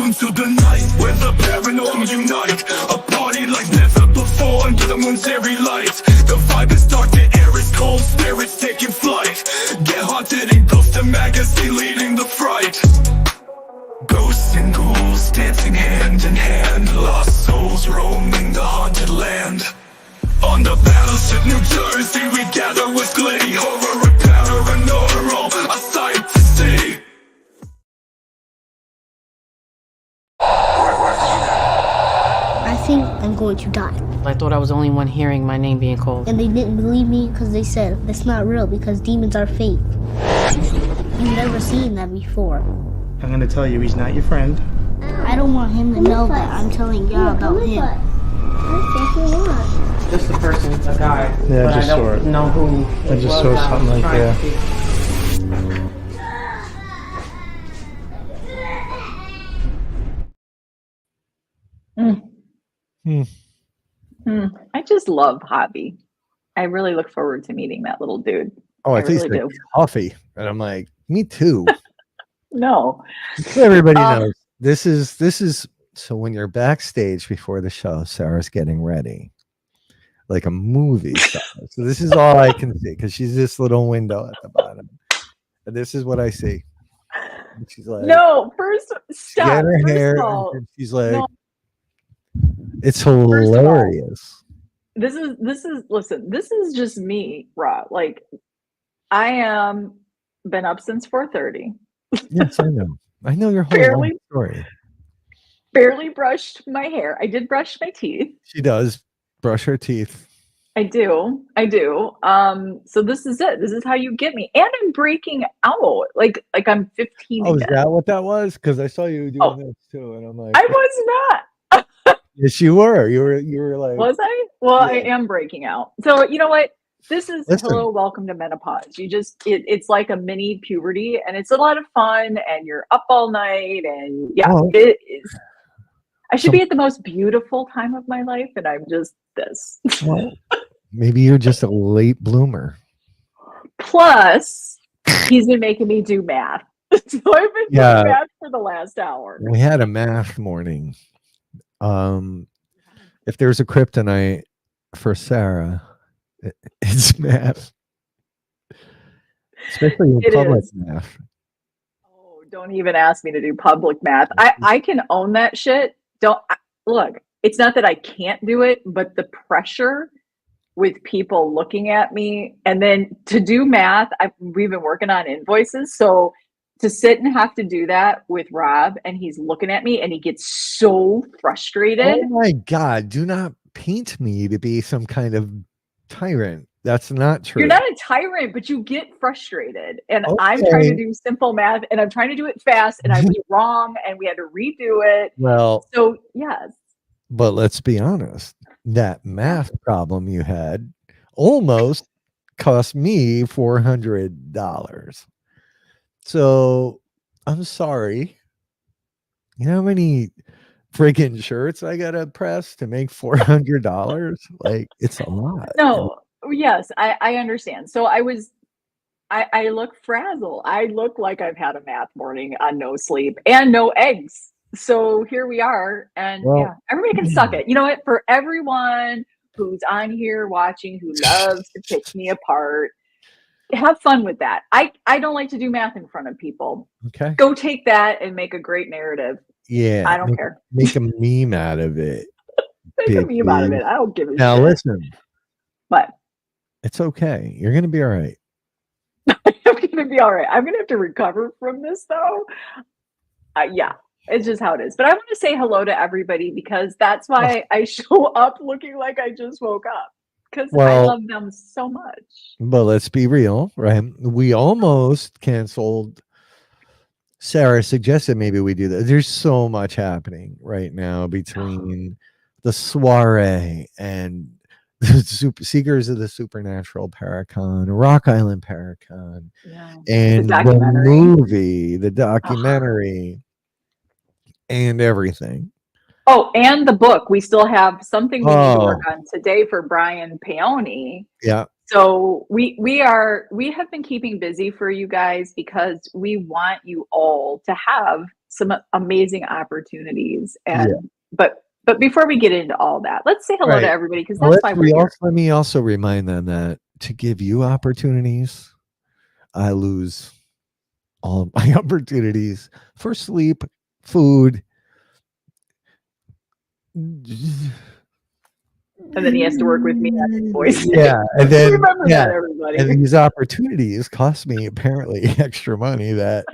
Welcome to the night where the paranormal unite. A party like never before under the moon's airy light. The vibe is dark, the air is cold, spirits taking flight. Get haunted and ghost the magazine leading the fright. Ghosts and ghouls dancing hand in hand. Lost souls roaming the haunted land. On the battleship New Jersey we gather with glee. Horror and paranormal, a sight to see. I think I'm going to die. I thought I was the only one hearing my name being called. And they didn't believe me because they said it's not real because demons are fake. You've never seen that before. I'm going to tell you he's not your friend. I don't want him to know that I'm telling y'all about him. Just a person, a guy. Yeah, but I just I saw don't it. know who. I just saw something like that. I just love Hobby. I really look forward to meeting that little dude. Oh, I I think really it's do. coffee. And I'm like, me too. No. Everybody knows. This is so when you're backstage before the show, Sarah's getting ready. Like a movie star. So this is all I can see because she's this little window at the bottom. And this is what I see. And she's like, No, first she got stop. her First hair, of all, and she's like, no. it's of all, hilarious. this is listen, this is just me, Rob. Like I am been up since 4:30. Yes, I know. I know your whole Barely- life story. Barely brushed my hair. I did brush my teeth. She does brush her teeth. I do. So this is it. This is how you get me. And I'm breaking out. Like I'm 15 Oh, is again. that what that was? Because I saw you doing Oh. this too, and I'm like, I was not. yes, you were. You were like, Was I? Well, I Yeah. am breaking out. So you know what? This is Listen. hello, welcome to menopause. It's like a mini puberty, and it's a lot of fun. And you're up all night, and yeah, Well, it is. I should so- be at the most beautiful time of my life, and I'm just this. well, maybe you're just a late bloomer. Plus, he's been making me do math. So I've been Yeah. doing math for the last hour. We had a math morning. If there's a kryptonite for Sarah, it's math, especially in It public is. math. Oh, don't even ask me to do public math. I can own that shit. Look, it's not that I can't do it, but the pressure with people looking at me and then to do math, we've been working on invoices. So to sit and have to do that with Rob and he's looking at me and he gets so frustrated. Oh my God, do not paint me to be some kind of tyrant. That's not true. You're not a tyrant, but you get frustrated. And I'm trying to Okay. do simple math and I'm trying to do it fast and I was wrong and we had to redo it. Well, So yes. but let's be honest. That math problem you had almost cost me $400. So I'm sorry. You know how many friggin' shirts I gotta press to make $400? Like, it's a lot. No, yes, I understand. So I look frazzled. I look like I've had a math morning on no sleep and no eggs. So here we are. And Well, yeah, everybody can suck it. You know what? For everyone who's on here watching who loves to pick me apart, have fun with that. I don't like to do math in front of people. Okay. Go take that and make a great narrative. Yeah. I don't care. Make a meme out of it. Make a Big meme out of dude. it. I don't give a Now shit. listen, But it's okay. You're gonna be all right. I'm gonna be all right. I'm gonna have to recover from this though. Yeah, it's just how it is. But I want to say hello to everybody because that's why I show up looking like I just woke up. Because I Well- love them so much. But let's be real, right? We almost canceled. Sarah suggested maybe we do that. There's so much happening right now between the Soiree and the Seekers of the Supernatural Paracon, Rock Island Paracon, Yeah. and the documentary. movie, the documentary, and everything. Oh, and the book. We still have something we need to work Oh. on today for Brian Peony. Yeah. So we have been keeping busy for you guys because we want you all to have some amazing opportunities. Yeah. And but before we get into all that, let's say hello Right. to everybody, because that's why we're here. Let me also remind them that to give you opportunities, I lose all of my opportunities for sleep, food. And then he has to work with me on his voice. Yeah, and then Remember that, everybody. and these opportunities cost me apparently extra money that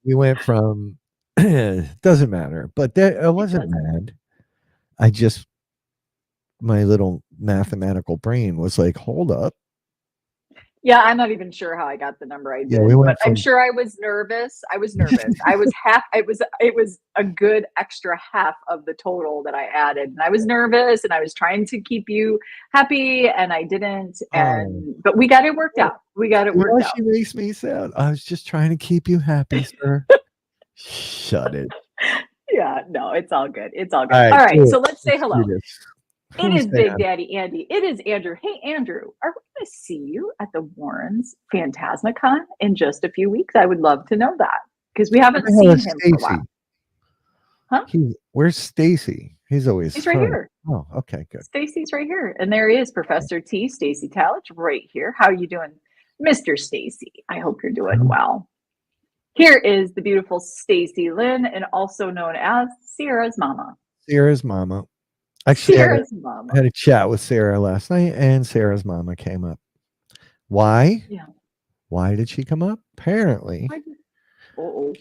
we went from. Doesn't matter, but I wasn't mad. I just, my little mathematical brain was like, hold up. Yeah, I'm not even sure how I got the number I did, Yeah, we went but I'm from- sure I was nervous. I was nervous. I was half. It was a good extra half of the total that I added, and I was nervous, and I was trying to keep you happy, and I didn't. And but we got it worked out. We got it You know worked how out. she makes me sound. I was just trying to keep you happy, sir. Shut it. Yeah, no, it's all good. It's all good. All right, All right, cool. so let's say Let's hello. do this. It Who's is Big there? Daddy Andy. It is Andrew. Hey, Andrew, are we going to see you at the Warrens Phantasmacon in just a few weeks? I would love to know that, because we haven't Where the hell seen is him for a while. Stacy? Huh? Where's Stacy? He's always He's right fun. here. Oh, okay, good. Stacy's right here. And there he is, Professor T, Stacy Talich, right here. How are you doing, Mr. Stacy? I hope you're doing well. Here is the beautiful Stacy Lynn, and also known as Sierra's mama. Sarah's mama. Actually, I Sierra's mama. had a chat with Sarah last night, and Sarah's mama came up. Why? Yeah. Why did she come up? Apparently, Uh-oh.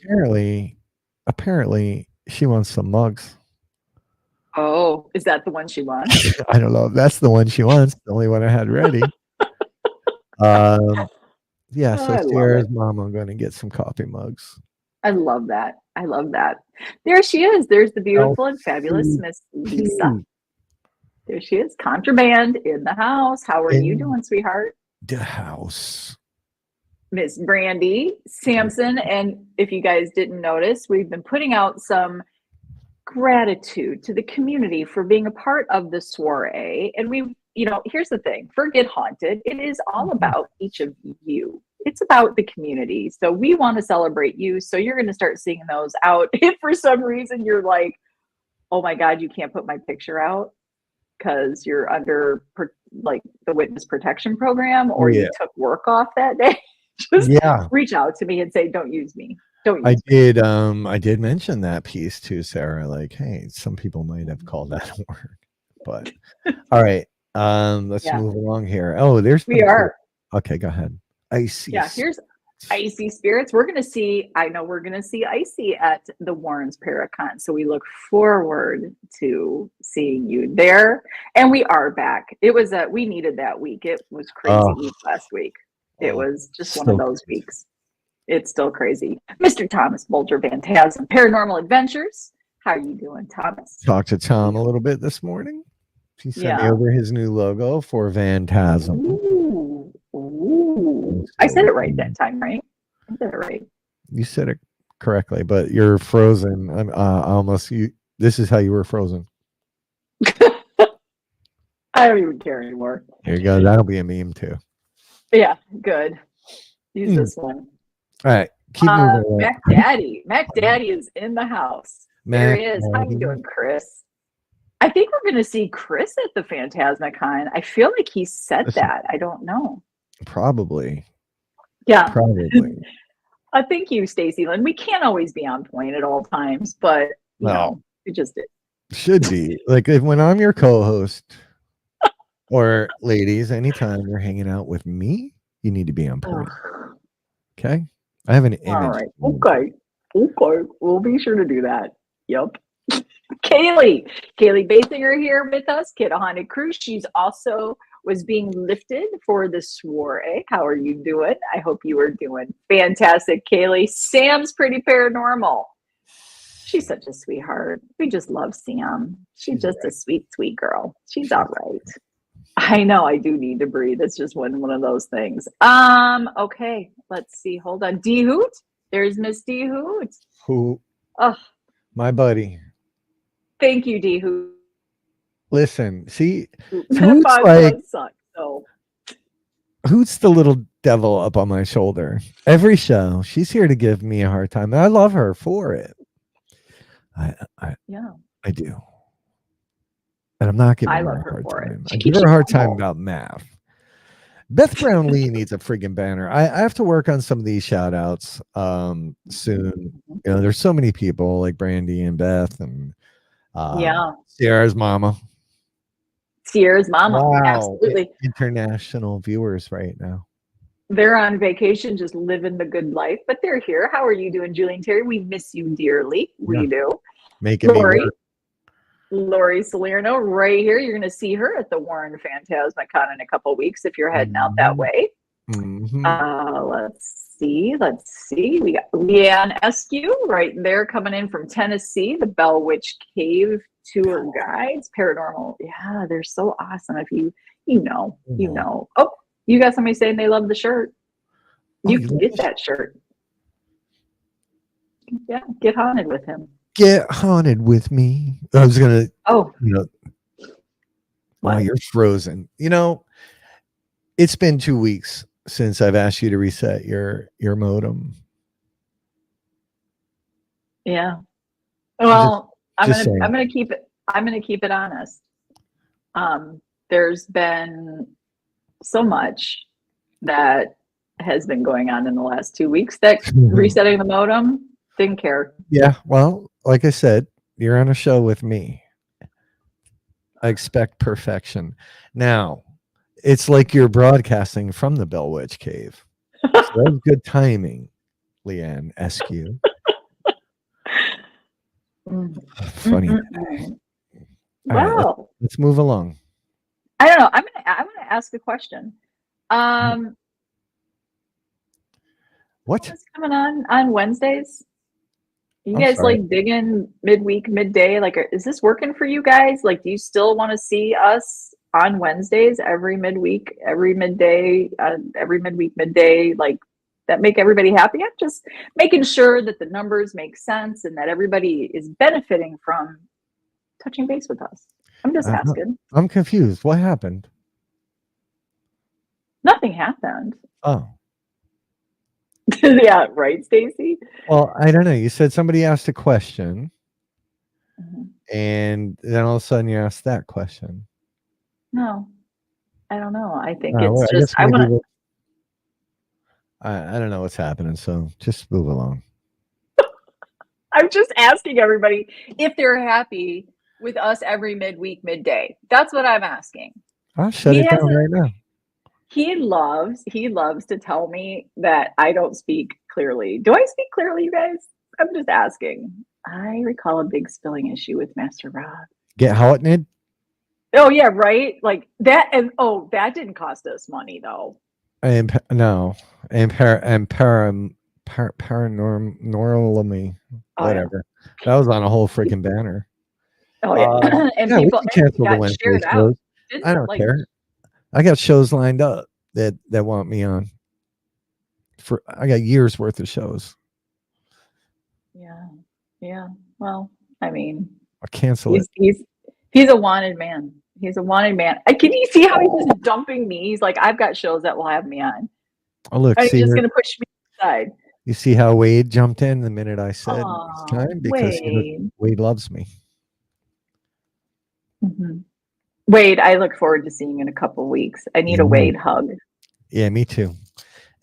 apparently, she wants some mugs. Oh, is that the one she wants? I don't know if that's the one she wants. The only one I had ready. Yeah. So I love Sarah's it. mama, I'm going to get some coffee mugs. I love that. I love that. There she is. There's the beautiful and fabulous sweet. Miss Lisa. There she is. Contraband in the house. How are you In doing, sweetheart? the house. Miss Brandy Sampson. And if you guys didn't notice, we've been putting out some gratitude to the community for being a part of the soiree. And we, here's the thing, forget haunted. It is all about each of you. It's about the community. So we want to celebrate you. So you're going to start seeing those out. If for some reason you're like, oh my God, you can't put my picture out because you're under like the witness protection program, or you took work off that day, just reach out to me and say, don't use me. Don't use me. I did mention that piece to Sarah, like, hey, some people might have called that work. But all right. Let's move along here. Oh, we are. Okay, go ahead. Icy. Yeah, here's Icy Spirits. We're going to see Icy at the Warrens Paracon. So we look forward to seeing you there. And we are back. It was we needed that week. It was crazy week last week. It was just one of those weeks. It's still crazy. Mr. Thomas Bolger Phantasm Paranormal Adventures. How are you doing, Thomas? Talked to Tom a little bit this morning. He sent me over his new logo for Phantasm. Ooh. I said it right that time, right? I said it right. You said it correctly, but you're frozen. I'm almost you. This is how you were frozen. I don't even care anymore. Here you go. That'll be a meme too. Yeah, good. Use this one. All right, keep moving. Mac Daddy is in the house. There he is. How you doing, Chris? I think we're going to see Chris at the Phantasmacon. I feel like he said that. I don't know. Probably. Yeah. Probably. Thank you, Stacy Lynn. We can't always be on point at all times, but you know, we just did. Should be. Like when I'm your co-host, or ladies, anytime you're hanging out with me, you need to be on point. Okay? I have an image. All right. Okay. We'll be sure to do that. Yep. Kaylee Basinger here with us, Kid Haunted Crew. She's also was being lifted for the soiree. How are you doing? I hope you are doing fantastic, Kaylee. Sam's pretty paranormal. She's such a sweetheart. We just love Sam. She's just a sweet, sweet girl. She's all right. I know I do need to breathe. It's just one of those things. Okay, let's see. Hold on. D Hoot. There's Miss D Hoot. Who? Oh, my buddy. Thank you, D Hoot. Listen, see, Hoot's like, Hoot's the little devil up on my shoulder. Every show, she's here to give me a hard time. And I love her for it. Yeah. I do. And I'm not giving I her love a her hard for it. time. I She give keeps her you a hard time humble. about math. Beth Brown Lee needs a friggin' banner. I have to work on some of these shout outs soon. You know, there's so many people like Brandy and Beth and Yeah. Sierra's mama. Sierra's mama. Wow. Absolutely. International viewers right now. They're on vacation, just living the good life, but they're here. How are you doing, Julie and Terry? We miss you dearly. Yeah. We do. Making me Lori, work. Lori Salerno, right here. You're going to see her at the Warren Phantasmacon in a couple of weeks if you're heading out that way. Let's see. We got Leanne Eskew right there coming in from Tennessee, the Bell Witch Cave tour guides, paranormal. Yeah, they're so awesome. If you know. Oh, you got somebody saying they love the shirt. You can get that shirt. Yeah, get haunted with him. Get haunted with me. I was gonna. Oh, wow, you're frozen. It's been 2 weeks since I've asked you to reset your modem. Yeah. Well, I'm saying. gonna keep it honest. There's been so much that has been going on in the last 2 weeks that resetting the modem, didn't care. Yeah, well, like I said, you're on a show with me. I expect perfection. Now, it's like you're broadcasting from the Bell Witch Cave. So that was good timing, Leanne Eskew. Funny. Well, let's move along. I don't know. I'm gonna ask a question. What's coming on Wednesdays? You guys like digging midweek, midday? Like, is this working for you guys? Like, do you still want to see us on Wednesdays every midweek, every midday, every midweek, midday? Like, that make everybody happy? I'm just making sure that the numbers make sense and that everybody is benefiting from touching base with us. I'm just asking. I'm confused. What happened? Nothing happened. Oh. Yeah, right, Stacy? Well, I don't know. You said somebody asked a question, and then all of a sudden you asked that question. No, I don't know. I think it's just I don't know what's happening, so just move along. I'm just asking everybody if they're happy with us every midweek, midday. That's what I'm asking. I'll shut it down right now. He loves to tell me that I don't speak clearly. Do I speak clearly, you guys? I'm just asking. I recall a big spilling issue with Master Rob. Get haunted? Oh yeah, right. Like that, and that didn't cost us money though. Paranormal, whatever. That was on a whole freaking banner. Oh yeah, and yeah, people we can cancel the Wednesday shows. I don't care. I got shows lined up that want me on. I got years worth of shows. Yeah. Well, I mean, I'll cancel it. He's a wanted man. He's a wanted man. Can you see how he's just dumping me? He's like, I've got shows that will have me on. Oh look, he's just gonna push me aside. You see how Wade jumped in the minute I said it's time because Wade loves me. Wade, I look forward to seeing in a couple of weeks. I need a Wade hug. Yeah, me too.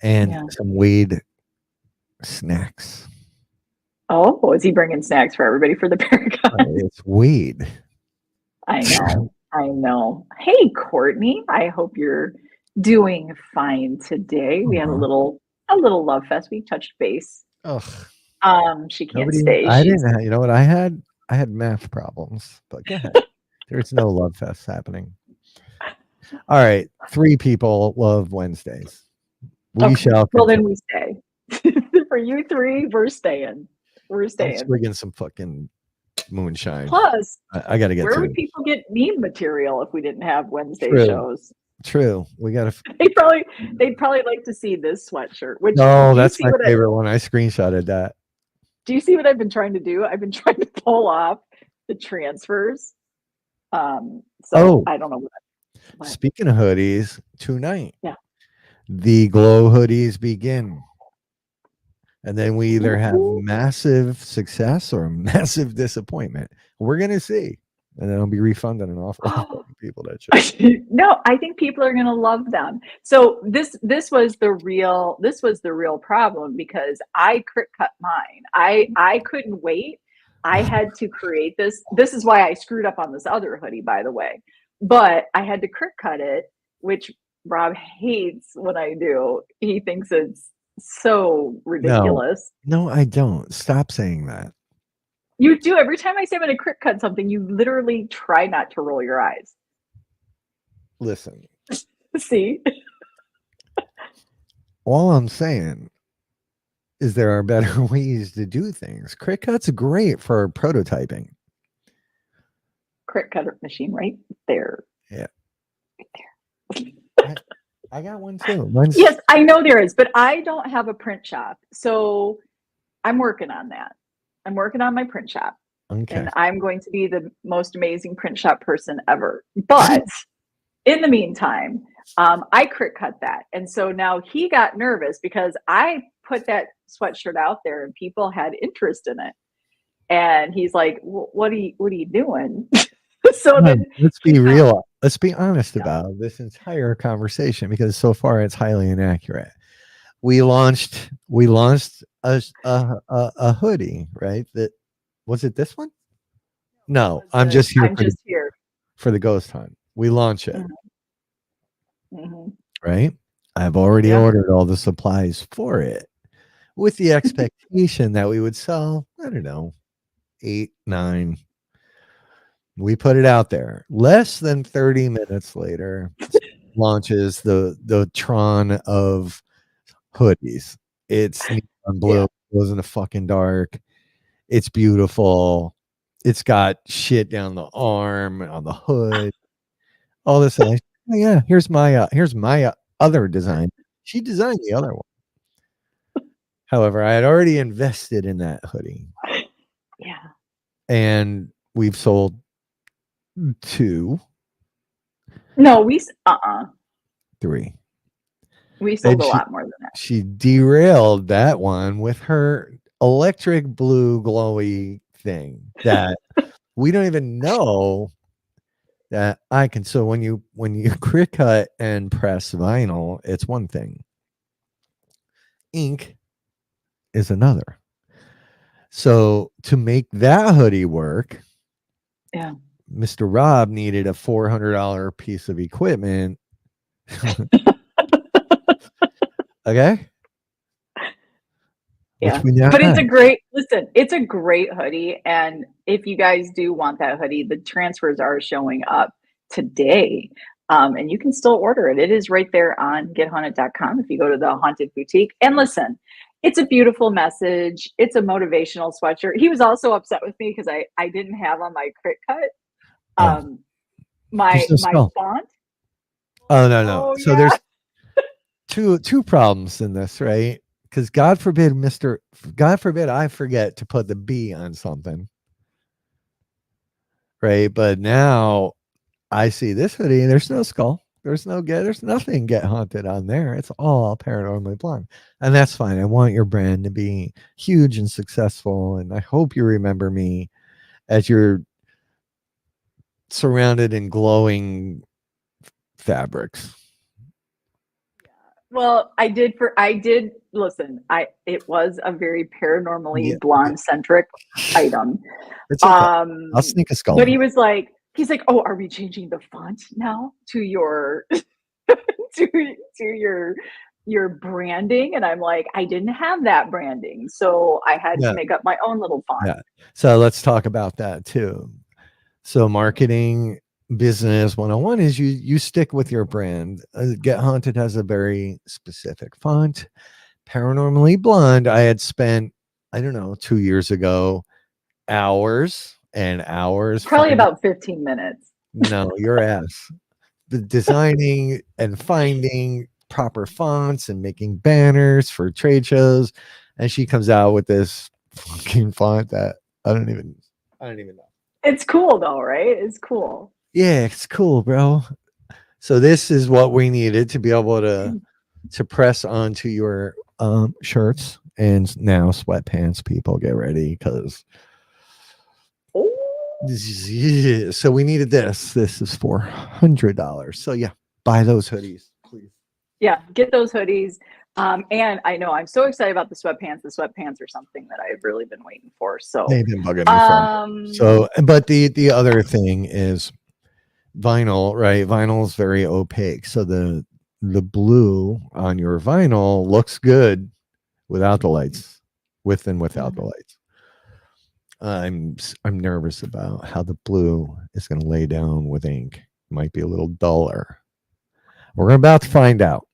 And some Wade snacks. Oh, is he bringing snacks for everybody for the paracons? It's Wade. I know. Hey, Courtney. I hope you're doing fine today. We had a little love fest. We touched base. Ugh. She can't stay. I didn't have, you know what I had? I had math problems, but go ahead. There's no love fest happening. All right. 3 people love Wednesdays. We shall. Well, then we stay. For you 3, we're staying. We're staying. We're getting some fucking moonshine. Plus, I got to get where to would it. people get meme material if we didn't have Wednesday shows? True. We got to. They'd probably like to see this sweatshirt. Which that's my favorite one. I screenshotted that. Do you see what I've been trying to do? I've been trying to pull off the transfers. I don't know what. Speaking of hoodies, tonight, yeah, the glow hoodies begin. And then we either have massive success or massive disappointment. We're gonna see. And then I'll be refunding an awful lot of people that shit. No, I think people are going to love them. So this was the real problem, because I crit cut mine. I couldn't wait. I had to create this. This is why I screwed up on this other hoodie, by the way. But I had to crit cut it, which Rob hates when I do. He thinks it's so ridiculous. No, I don't. Stop saying that. You do. Every time I say I'm going to crit cut something, you literally try not to roll your eyes. Listen. See? All I'm saying is there are better ways to do things. Crit cut's great for prototyping. Crit cutter machine right there. Yeah. Right there. I got one too. Yes, I know there is, but I don't have a print shop. So I'm working on that. I'm working on my print shop. Okay. And I'm going to be the most amazing print shop person ever. But in the meantime, I crit cut that. And so now he got nervous because I put that sweatshirt out there and people had interest in it. And he's like, what are you doing? So then let's be real. Let's be honest about this entire conversation, because so far it's highly inaccurate. We launched a hoodie, right? That was it. This one? No, I'm just here for the ghost hunt. We launch it, right? I've already ordered all the supplies for it, with the expectation that we would sell, I don't know, 8, 9. We put it out there. Less than 30 minutes later, launches the Tron of hoodies. It's neon blue, goes in the fucking dark. It's beautiful. It's got shit down the arm, on the hood, all this. Oh, yeah, here's my other design. She designed the other one. However, I had already invested in that hoodie. Yeah. And we've sold 2. No, 3. We sold a lot more than that. She derailed that one with her electric blue glowy thing that we don't even know that I can. So when you crit cut and press vinyl, it's one thing. Ink is another. So to make that hoodie work, Mr. Rob needed a $400 piece of equipment. Okay. Yeah, but it's a great hoodie. And if you guys do want that hoodie, the transfers are showing up today. And you can still order it. It is right there on gethaunted.com if you go to the Haunted Boutique. And listen, it's a beautiful message. It's a motivational sweatshirt. He was also upset with me because I didn't have on my crit cut. My font. Oh no. Oh, so there's two problems in this, right? Because God forbid I forget to put the B on something, right? But now I see this hoodie, there's no skull, there's nothing Get Haunted on there. It's all Paranormally Blonde, and that's fine. I want your brand to be huge and successful, and I hope you remember me as you're surrounded in glowing fabrics. Well, I did listen. It was a very paranormally blonde centric item. It's okay. I'll sneak a skull. But he's like, oh, are we changing the font now to your to your branding? And I'm like, I didn't have that branding, so I had to make up my own little font. Yeah. So let's talk about that too. So marketing business 101 is you stick with your brand. Get Haunted has a very specific font. Paranormally Blonde, I had spent, I don't know, 2 years ago, hours and hours. Probably about 15 minutes. No, your ass. The designing and finding proper fonts and making banners for trade shows. And she comes out with this fucking font that I don't even know. It's cool though, right? It's cool. Yeah, it's cool, bro. So this is what we needed to be able to press onto your shirts And now sweatpants people, get ready, because so we needed this. This is $400. So yeah, buy those hoodies, please. Yeah, get those hoodies. And I know I'm so excited about the sweatpants. The sweatpants are something that I've really been waiting for. So They've been bugging me for. So, but the other thing is vinyl, right? Vinyl is very opaque. So the blue on your vinyl looks good without the lights, with and without the lights. I'm nervous about how the blue is going to lay down with ink. It might be a little duller. We're about to find out,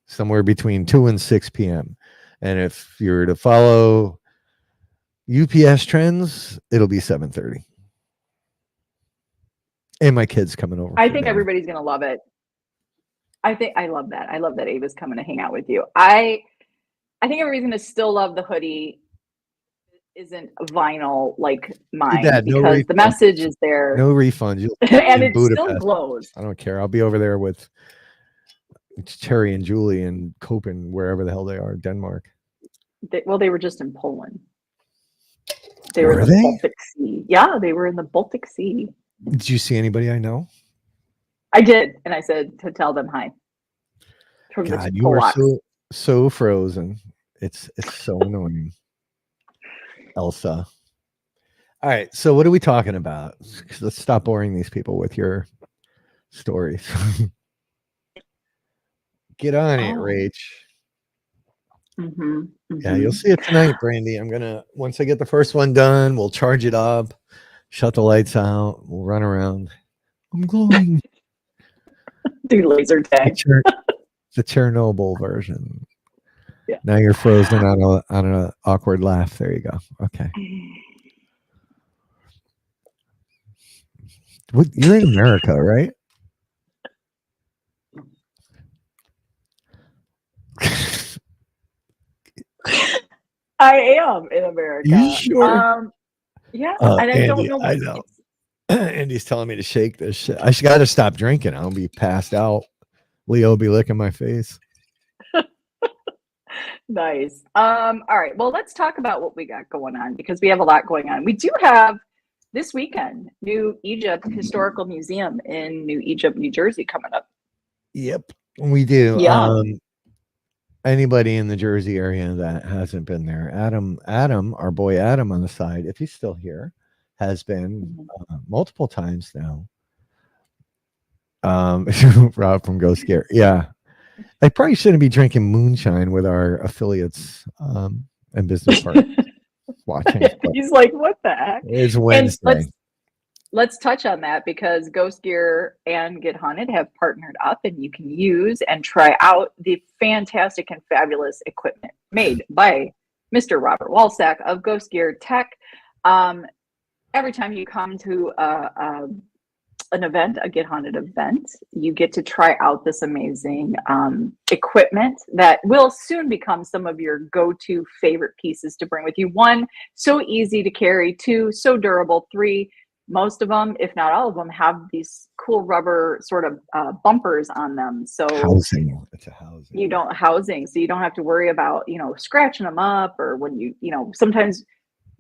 somewhere between 2 and 6 p.m. And if you're to follow UPS trends, it'll be 7:30. And my kid's coming over. I think everybody's going to love it. I love that. I love that Ava's coming to hang out with you. I think everybody's going to still love the hoodie. Isn't vinyl like mine, because the message is there. No refunds. And it still glows. I don't care. I'll be over there with Terry and Julie and Copen, wherever the hell they are, Denmark. They were just in Poland. They were in the Baltic Sea. Yeah, they were in the Baltic Sea. Did you see anybody I know? I did, and I said to tell them hi. God, you are so frozen. It's so annoying. Elsa. All right, so what are we talking about? Let's stop boring these people with your stories. Get on it, Rach. Yeah, you'll see it tonight, Brandy. I'm gonna, once I get the first one done, we'll charge it up, shut the lights out, we'll run around. I'm glowing. Do laser tag. The Chernobyl version. Yeah. Now you're frozen on an awkward laugh. There you go. Okay. You're in America, right? I am in America. You sure? Yeah, and I Andy, don't know. I know. Andy's telling me to shake this shit. I got to stop drinking. I'll be passed out. Leo will be licking my face. Nice. All right. Well, let's talk about what we got going on, because we have a lot going on. We do have this weekend New Egypt Historical Museum in New Egypt, New Jersey coming up. Yep, we do. Yeah. Anybody in the Jersey area that hasn't been there, Adam, our boy Adam on the side, if he's still here, has been multiple times now. Rob from Ghost Scare. Yeah. I probably shouldn't be drinking moonshine with our affiliates and business partners watching. He's like, what the heck? It's Wednesday. Let's touch on that, because Ghost Gear and Get Haunted have partnered up, and you can use and try out the fantastic and fabulous equipment made by Mr. Robert Walsack of Ghost Gear Tech. Every time you come to an event, a Get Haunted event, you get to try out this amazing equipment that will soon become some of your go-to favorite pieces to bring with you. 1, so easy to carry. 2, so durable. 3, most of them, if not all of them, have these cool rubber sort of bumpers on them. So housing. It's a housing. So you don't have to worry about, scratching them up, or when sometimes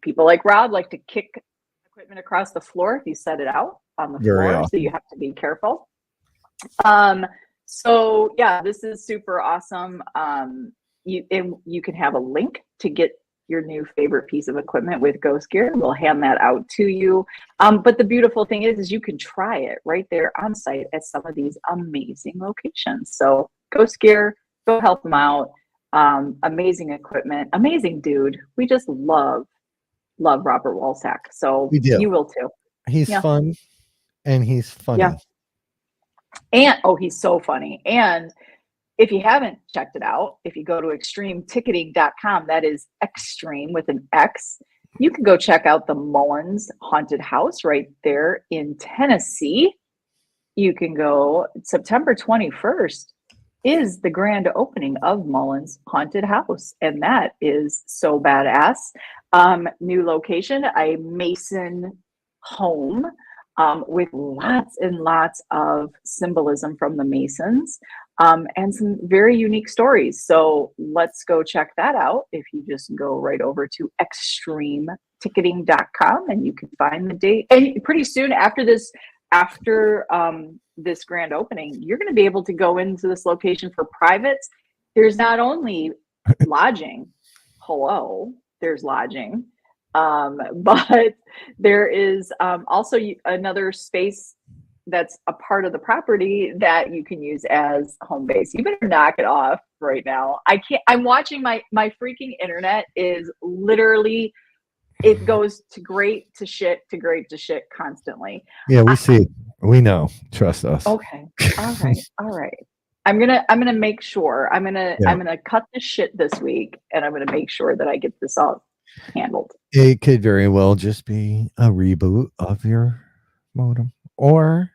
people like Rob like to kick equipment across the floor if you set it out on the floor. So you have to be careful. So yeah, this is super awesome. You can have a link to get your new favorite piece of equipment with Ghost Gear. We'll hand that out to you. But the beautiful thing is you can try it right there on site at some of these amazing locations. So Ghost Gear, go help them out. Amazing equipment, amazing dude. We just love Robert Walsack. So you will too. He's fun, and he's funny. Yeah. And he's so funny. And if you haven't checked it out, if you go to extremeticketing.com, that is extreme with an X, you can go check out the Mullins Haunted House right there in Tennessee. You can go September 21st is the grand opening of Mullins Haunted House. And that is so badass. New location, a Mason home. with lots and lots of symbolism from the Masons, and some very unique stories. So let's go check that out. If you just go right over to extremeticketing.com, and you can find the date. And pretty soon after this, this grand opening, you're going to be able to go into this location for privates. There's not only lodging, there's lodging, but there is also another space that's a part of the property that you can use as home base. You better knock it off right now. I can't. I'm watching my freaking internet is literally, it goes to great to shit to great to shit constantly. Yeah, we see. We know. Trust us. Okay. All right. I'm gonna make sure. I'm gonna cut the shit this week, and I'm gonna make sure that I get this all handled. It could very well just be a reboot of your modem, or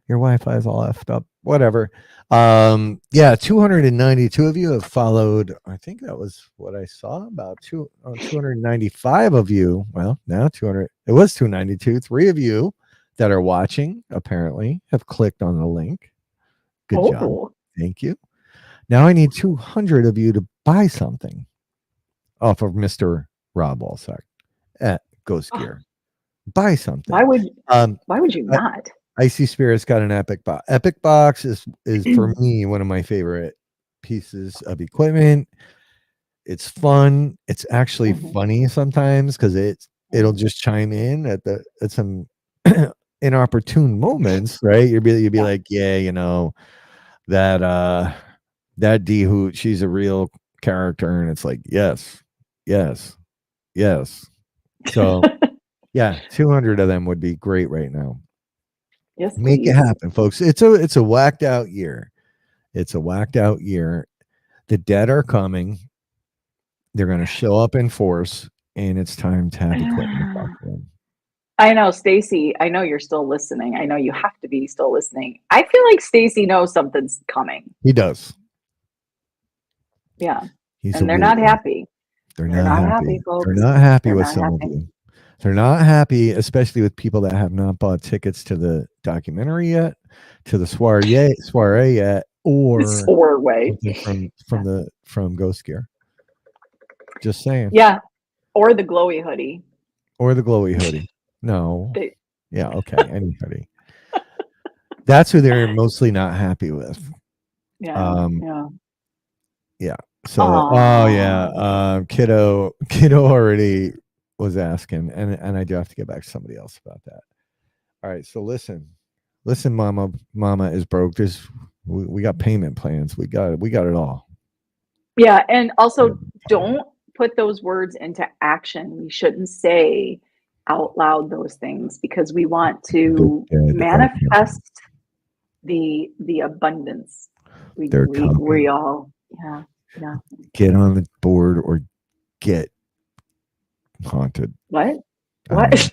your Wi-Fi is all effed up. Whatever. 292 of you have followed. I think that was what I saw. About 295 of you. Well, now 200. It was 292. 3 of you that are watching apparently have clicked on the link. Good job. Thank you. Now I need 200 of you to buy something off of Mr. Rob Walsack at Ghost Gear. Buy something. Why would you not? Icy Spirit's got an Epic Box. Epic Box is for me one of my favorite pieces of equipment. It's fun. It's actually funny sometimes because it'll just chime in at some inopportune moments, right? You'd be like, yeah, you know, that D Hoot, she's a real character, and it's like, yes. So yeah, 200 of them would be great right now. Yes, make it happen, folks. It's a whacked out year. It's a whacked out year. The dead are coming. They're going to show up in force, and it's time to have equipment. I know, Stacy. I know you're still listening. I know you have to be still listening. I feel like Stacy knows something's coming. He does. Yeah, and they're not happy. They're not happy, folks. They're not happy with some of you. They're not happy, especially with people that have not bought tickets to the documentary yet, to the soiree yet, or from Ghost Gear. Just saying. Yeah, or the glowy hoodie. No. Yeah. Okay. Any hoodie. That's who they're mostly not happy with. Yeah. Yeah. So, kiddo already was asking, and I do have to get back to somebody else about that. All right, so listen, mama is broke. We got payment plans. We got it all. Yeah, and also don't put those words into action. We shouldn't say out loud those things because we want to manifest the abundance. We all get on the board or get haunted. What? I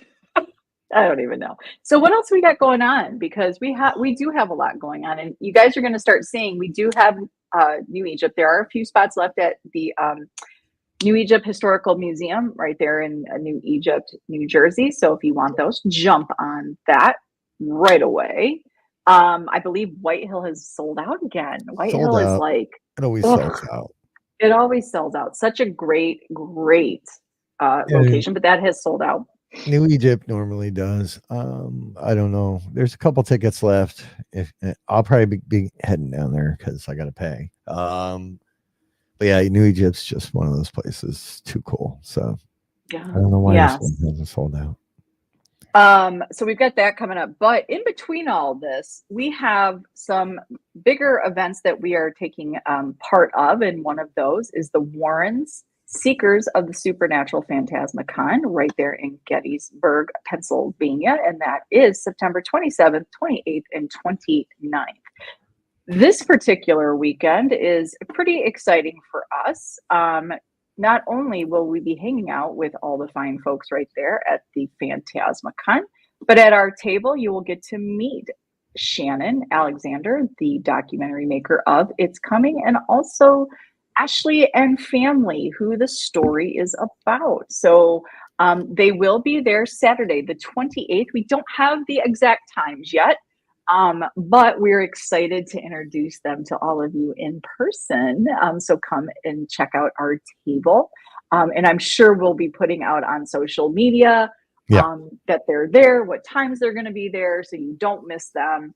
don't even know. So what else we got going on? Because we do have a lot going on, and you guys are going to start seeing. We do have New Egypt. There are a few spots left at the New Egypt Historical Museum right there in New Egypt, New Jersey. So if you want those, jump on that right away. I believe White Hill has sold out again. White Hill is like it always sells out. It always sells out. Such a great location, but that has sold out. New Egypt normally does. I don't know. There's a couple tickets left. If I'll probably be heading down there because I got to pay. But yeah, New Egypt's just one of those places. Too cool. So I don't know why this one hasn't sold out. So we've got that coming up, but in between all this, we have some bigger events that we are taking part of, and one of those is the Warrens Seekers of the Supernatural Phantasmacon right there in Gettysburg, Pennsylvania, and that is September 27th, 28th, and 29th. This particular weekend is pretty exciting for us. Not only will we be hanging out with all the fine folks right there at the Phantasmacon, but at our table, you will get to meet Shannon Alexander, the documentary maker of It's Coming, and also Ashley and family, who the story is about. So They will be there Saturday, the 28th. We don't have the exact times yet, but we're excited to introduce them to all of you in person. So come and check out our table. And I'm sure we'll be putting out on social media that they're there, what times they're going to be there, so you don't miss them.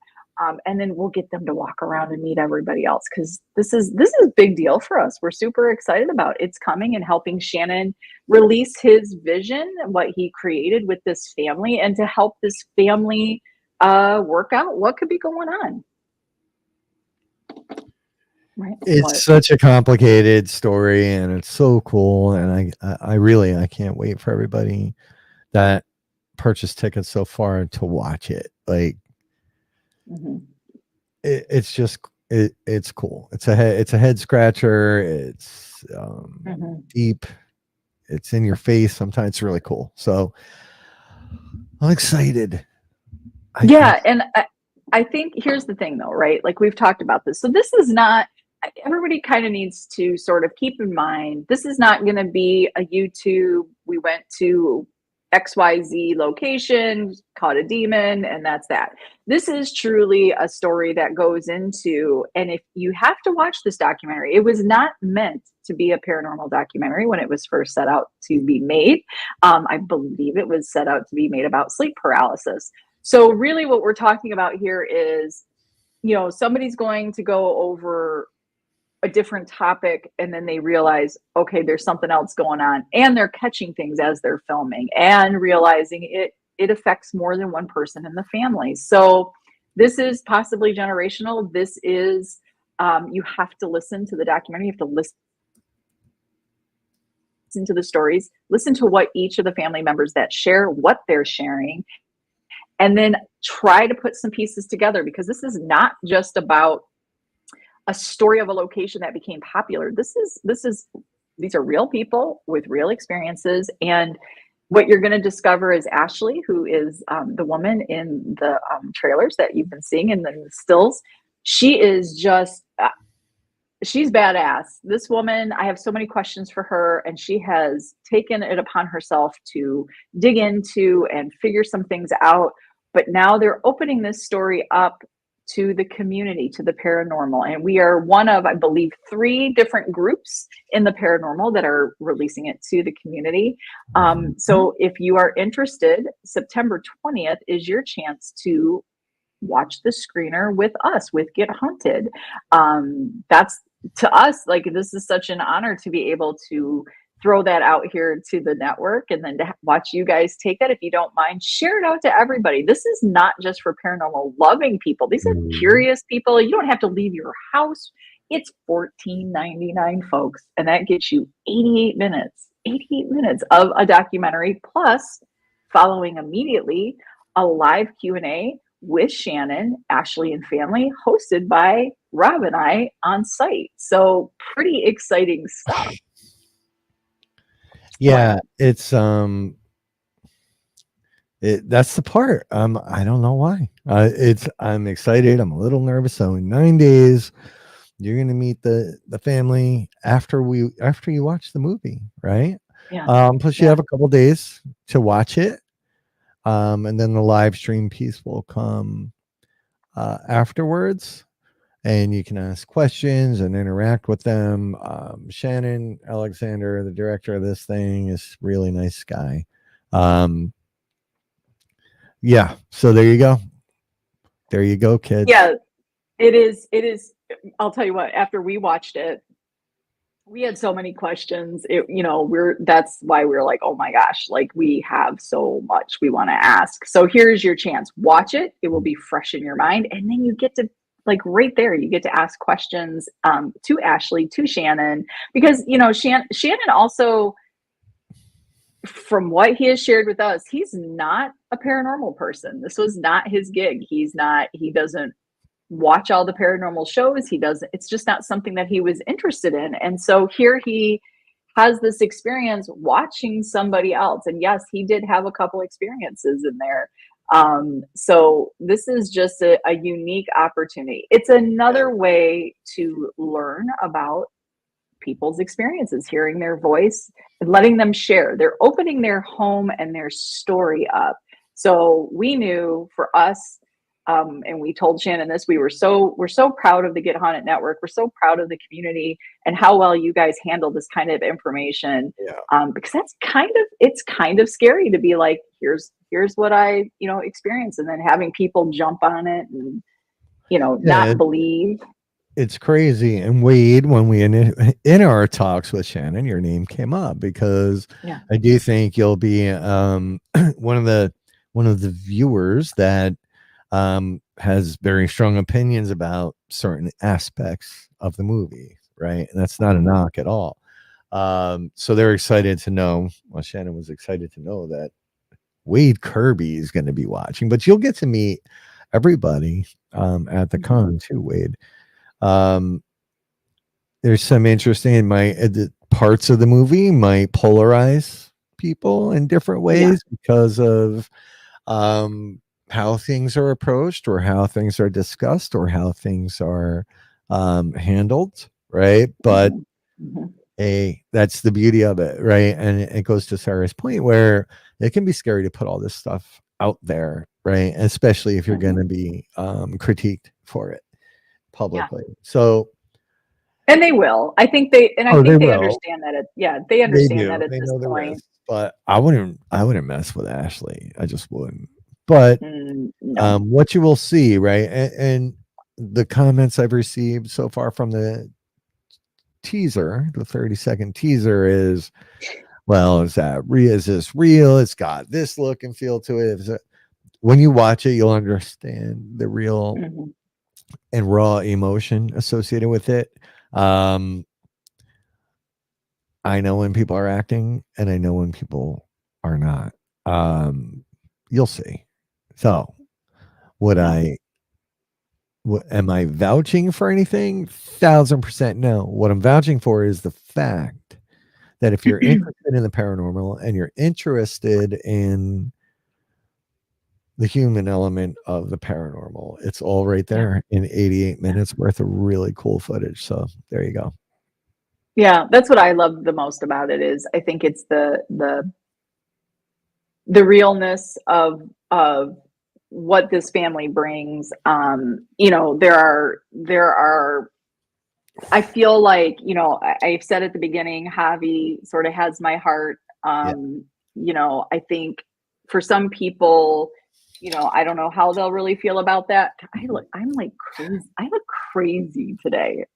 And then we'll get them to walk around and meet everybody else, because this is a big deal for us. We're super excited about it's coming and helping Shannon release his vision, what he created with this family, and to help this family work out what could be going on. Right. It's such a complicated story, and it's so cool. And I really can't wait for everybody that purchased tickets so far to watch it. Like, it's just it's cool. It's a head scratcher. It's deep. It's in your face. Sometimes it's really cool. So I'm excited. And I think here's the thing, though, right? Like, we've talked about this. So this is not. Everybody kind of needs to sort of keep in mind, this is not going to be a YouTube. We went to XYZ location, caught a demon, and that's that. This is truly a story that goes into, and if you have to watch this documentary, it was not meant to be a paranormal documentary when it was first set out to be made. I believe it was set out to be made about sleep paralysis. So really what we're talking about here is, somebody's going to go over a different topic, and then they realize, okay, there's something else going on, and they're catching things as they're filming and realizing it affects more than one person in the family. So this is possibly generational. This is you have to listen to the documentary. You have to listen to the stories, listen to what each of the family members that share what they're sharing, and then try to put some pieces together, because this is not just about a story of a location that became popular. These are real people with real experiences. And what you're going to discover is Ashley, who is the woman in the trailers that you've been seeing in the stills. She is just, she's badass. This woman, I have so many questions for her, and she has taken it upon herself to dig into and figure some things out. But now they're opening this story up to the community, to the paranormal. And we are one of, I believe, 3 different groups in the paranormal that are releasing it to the community. So if you are interested, September 20th is your chance to watch the screener with us, with Get Haunted. That's, to us, like, this is such an honor to be able to throw that out here to the network, and then to watch you guys take that. If you don't mind, share it out to everybody. This is not just for paranormal loving people. These are curious people. You don't have to leave your house. It's $14.99, folks, and that gets you 88 minutes of a documentary, plus following immediately a live Q&A with Shannon, Ashley, and family, hosted by Rob and I on site. So pretty exciting stuff. Yeah, it's that's the part. I don't know why. I'm excited. I'm a little nervous. So in 9 days, you're gonna meet the family after you watch the movie, right? Yeah. Plus you have a couple days to watch it. And then the live stream piece will come afterwards. And you can ask questions and interact with them. Shannon Alexander, the director of this thing, is a really nice guy. Yeah, so there you go. There you go, kids. Yeah, it is. I'll tell you what, after we watched it, we had so many questions. That's why we're like, oh my gosh, like, we have so much we want to ask. So here's your chance. Watch it. It will be fresh in your mind. And then you get to, like, right there, you get to ask questions to Ashley, to Shannon, because Shannon also, from what he has shared with us, he's not a paranormal person. This was not his gig. He doesn't watch all the paranormal shows. It's just not something that he was interested in. And so here he has this experience watching somebody else. And yes, he did have a couple experiences in there. So this is just a unique opportunity. It's another way to learn about people's experiences, hearing their voice, and letting them share. They're opening their home and their story up. So we knew for us, and we told Shannon this, we're so proud of the Get Haunted Network. We're so proud of the community and how well you guys handle this kind of information. Yeah. Because it's kind of scary to be like, here's what I, experienced, and then having people jump on it and, not believe. It's crazy. And Wade, when we in our talks with Shannon, your name came up because I do think you'll be one of the viewers that has very strong opinions about certain aspects of the movie, right? And that's not a knock at all. So they're excited to know. Well, Shannon was excited to know that Wade Kirby is going to be watching, but you'll get to meet everybody at the con too, Wade. There's some interesting parts of the movie might polarize people in different ways because of how things are approached or how things are discussed or how things are handled, right? But that's the beauty of it, right? And it goes to Sarah's point where it can be scary to put all this stuff out there, right? Especially if you're going to be critiqued for it publicly. So, and they will. I think they understand that. They understand that at they this know the point. risk, but I wouldn't mess with Ashley. I just wouldn't. But No. what you will see, right? And the comments I've received so far from the teaser, the 30-second teaser is, well, is this real? It's got this look and feel to it. When you watch it, you'll understand the real and raw emotion associated with it. I know when people are acting and I know when people are not. You'll see. So am I vouching for anything? 1000% no. What I'm vouching for is the fact that if you're interested in the paranormal and you're interested in the human element of the paranormal, it's all right there in 88 minutes worth of really cool footage. So there you go. Yeah, that's what I love the most about it. Is I think it's the realness of what this family brings. There are I feel like, I've said at the beginning, Javi sort of has my heart. I think for some people, I don't know how they'll really feel about that. I'm like crazy. I look crazy today.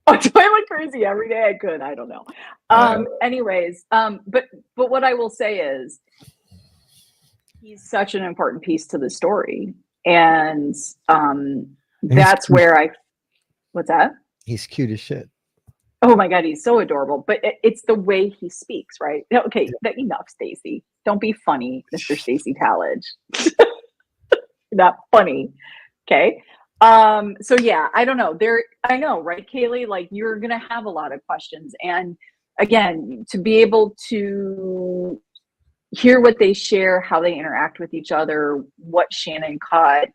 Oh, do I look crazy every day? I could. I don't know. Anyways, but what I will say is he's such an important piece to the story. And that's where what's that? He's cute as shit. Oh my God, he's so adorable. But it's the way he speaks, right? Okay, enough, Stacy. Don't be funny, Mr. Stacy Talladge. Not funny. Okay. So yeah, I don't know. I know, right, Kaylee? Like, you're gonna have a lot of questions. And again, to be able to hear what they share, how they interact with each other, what Shannon caught,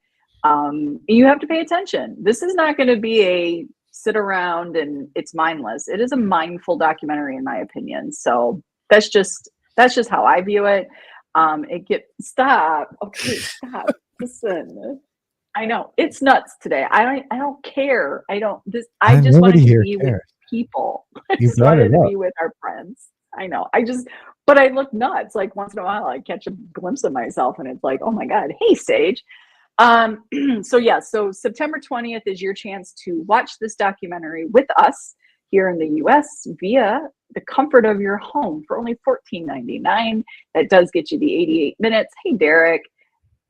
you have to pay attention. This is not going to be a sit around and it's mindless. It is a mindful documentary, in my opinion. So that's just how I view it. Stop. Okay, stop. Listen. I know it's nuts today. I don't care. I just wanted to be with people. I just wanted to be with our friends. I know. But I look nuts. Like, once in a while I catch a glimpse of myself and it's like, oh my God, hey, Sage. So September 20th is your chance to watch this documentary with us here in the US via the comfort of your home for only $14.99. That does get you the 88 minutes. Hey, Derek.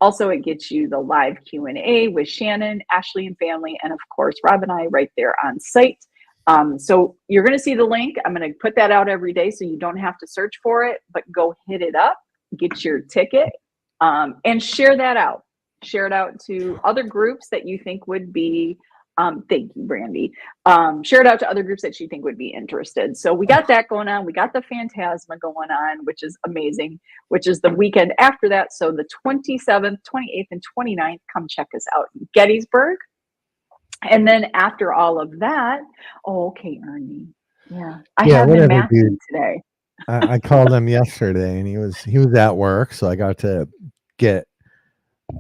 Also, it gets you the live Q&A with Shannon, Ashley, and family, and of course, Rob and I right there on site. So you're going to see the link. I'm going to put that out every day so you don't have to search for it, but go hit it up, get your ticket, and share that out. Share it out to other groups that you think would be, thank you, Brandy. Share it out to other groups that you think would be interested. So we got that going on. We got the Phantasma going on, which is amazing, which is the weekend after that. So the 27th, 28th, and 29th, come check us out in Gettysburg. And then after all of that, oh, okay, Ernie. Yeah. I Yeah, have been whatever, dude. masking today. I called him yesterday, and he was at work, so I got to get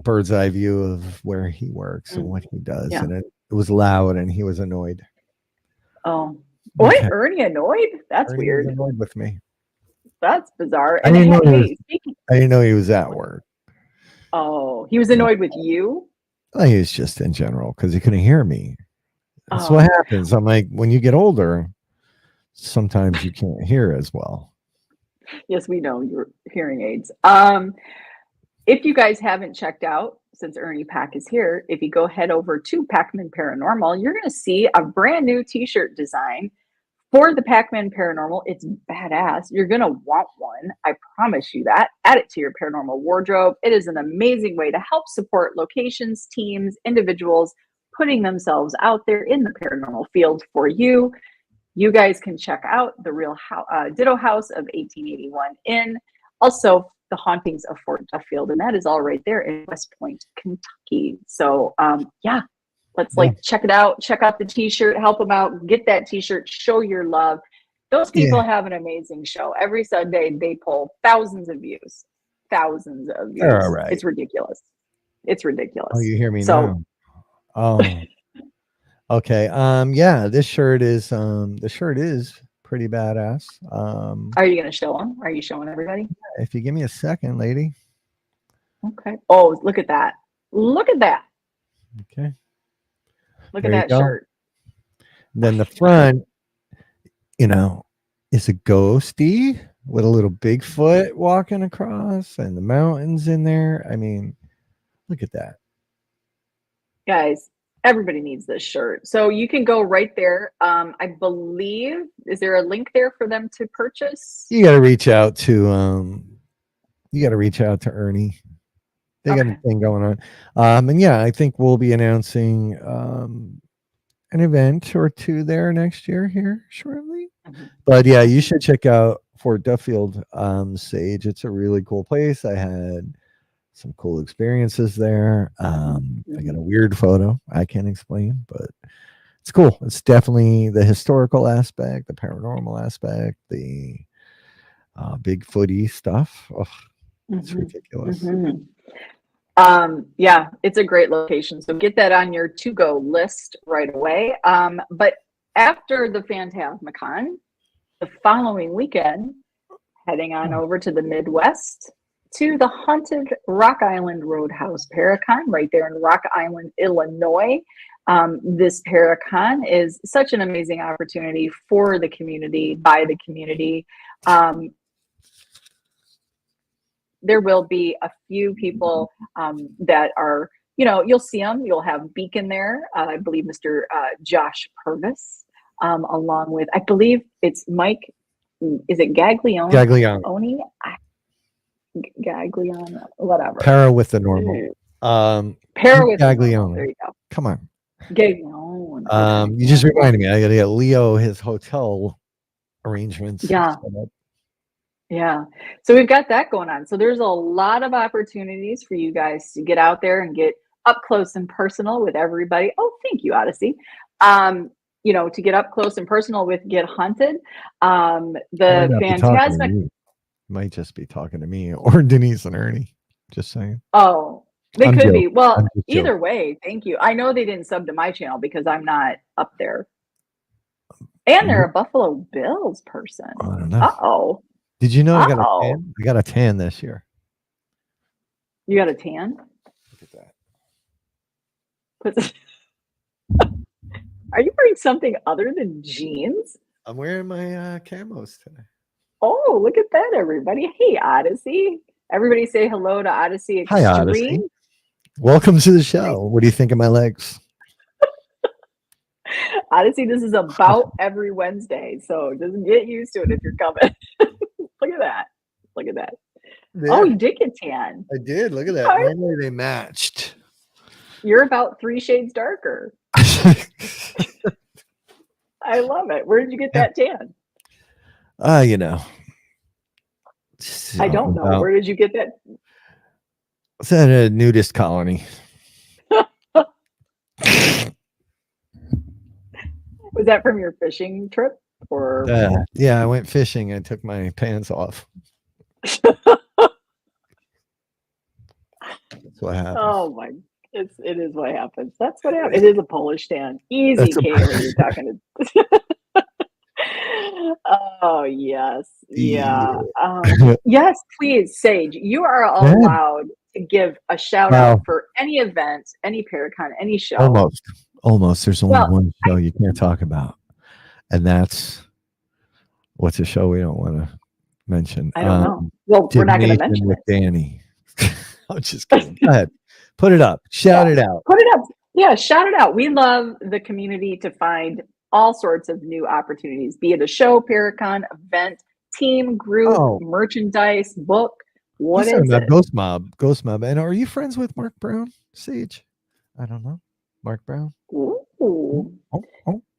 bird's eye view of where he works and Mm, what he does, yeah. and it was loud, and he was annoyed. Oh. What? Okay, Ernie annoyed? That's Ernie was weird. annoyed with me. That's bizarre. I And didn't know he was. hey, speaking, I didn't know he was at work. oh, he was Yeah, annoyed with you? well, he was just in general because he couldn't hear me. That's what Oh, happens. I'm like, when you get older, sometimes you can't hear as well. yes, we know your hearing aids. If you guys haven't checked out, since Ernie Pack is here, if you go head over to Pac-Man Paranormal, you're going to see a brand new t-shirt design for the Pac-Man Paranormal. It's badass. You're going to want one. I promise you that. Add it to your paranormal wardrobe. It is an amazing way to help support locations, teams, individuals putting themselves out there in the paranormal field for you. You guys can check out the real Ditto House of 1881 in, also the hauntings of Fort Duffield, and that is all right there in West Point, Kentucky. So yeah, let's Yeah. like check it out. Check out the t-shirt, help them out, get that t-shirt, show your love. Those people Yeah. have an amazing show. Every Sunday they pull thousands of views. Thousands of views. All right. It's ridiculous. It's Oh, ridiculous. you hear me So now? Oh, okay. Yeah, this shirt is pretty badass. are you gonna show them? Are you showing everybody? If you give me a second, lady. Okay. Oh, look at that. Look at that. Okay. Look There at you that go. shirt. Then the front, is a ghosty with a little Bigfoot walking across and the mountains in there. I mean, look at that. Guys, everybody needs this shirt. So you can go right there. I believe, is there a link there for them to purchase? You got to reach out to Ernie. They got a Okay. thing going on. And yeah, I think we'll be announcing an event or two there next year here shortly. Mhm. But yeah, you should check out Fort Duffield Sage. It's a really cool place. I had some cool experiences there. I got a weird photo I can't explain, but it's cool. It's definitely the historical aspect, the paranormal aspect, the Bigfooty stuff. Oh, it's Mhm. ridiculous. Mhm. Yeah, it's a great location. So get that on your to-go list right away. But after the Phantasmicon, the following weekend, heading on over to the Midwest to the haunted Rock Island Roadhouse Paracon right there in Rock Island, Illinois. This Paracon is such an amazing opportunity for the community, by the community. There will be a few people that are, you'll see them. You'll have Beacon there. I believe Mr. Josh Purvis, along with, I believe it's Mike. Is it Gaglione? Gagliano. Gagliano, whatever. Para with the normal. Para with Gaglione. there you go. Come on. Gaglione. Okay. You just reminded me. I got to get Leo his hotel arrangements. Yeah. set up. Yeah. So we've got that going on. So there's a lot of opportunities for you guys to get out there and get up close and personal with everybody. Oh, thank you, Odyssey. To get up close and personal with Get Hunted. The Phantasmic. Might just be talking to me or Denise and Ernie. Just saying. Oh, they I'm could joking. be. Well, I'm just either joking. way, thank you. I know they didn't sub to my channel because I'm not up there. And they're a Buffalo Bills person. I don't know. Uh-oh. Did you know I got a tan? I got a tan this year. You got a tan? Look at that. Are you wearing something other than jeans? I'm wearing my camos today. Oh, look at that, everybody. Hey, Odyssey. Everybody say hello to Odyssey Extreme. Hi, Odyssey. Welcome to the show. What do you think of my legs? Odyssey, this is about every Wednesday, so just get used to it if you're coming. Look at that. Look at that. Yeah. Oh, you did get tan. I did. Look at that. Normally they matched. You're about 3 shades darker. I love it. Where did you get that tan? I don't know. Where did you get that? It's at a nudist colony. Was that from your fishing trip? Or Yeah, I went fishing and took my pants off. That's what happened. oh my, it is what happens. That's what happens. It is a Polish stand. Easy, That's a- Kaylee. You're talking to. Oh yes, yeah. Yes, please, Sage. You are allowed to give a shout out for any event, any paracon, any show. Almost. There's only Well, one show you can't talk about, and that's what's a show we don't want to mention. I don't know. Well, we're not going to mention with it. Danny. I'm just kidding. Go ahead, put it up, shout it out. Put it up. Yeah, shout it out. We love the community to find all sorts of new opportunities, be it a show, paracon, event, team, group, merchandise, book. What is it? Ghost Mob. And are you friends with Mark Brown, Sage? I don't know. Mark Brown. Ooh.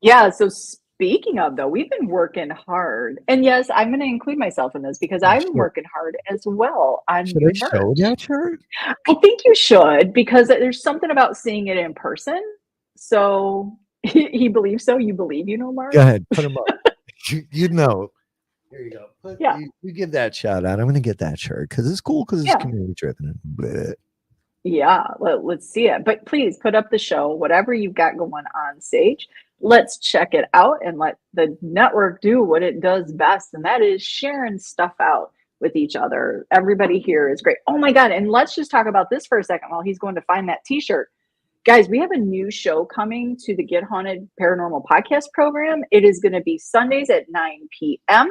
Yeah. So speaking of, though, we've been working hard, and yes, I'm going to include myself in this because I've been working hard as well on Should new I show merch. that shirt? I think you should, because there's something about seeing it in person. So he believes so. You believe, Mark? Go ahead, put them up. you know. Here you go. You give that shout out. I'm going to get that shirt because it's cool because it's community driven. Yeah, let's see it. But please put up the show, whatever you've got going on, Sage. Let's check it out and let the network do what it does best, and that is sharing stuff out with each other. Everybody here is great. Oh my God. And let's just talk about this for a second while he's going to find that t-shirt. Guys, we have a new show coming to the Get Haunted Paranormal Podcast program. It is going to be Sundays at 9 p.m.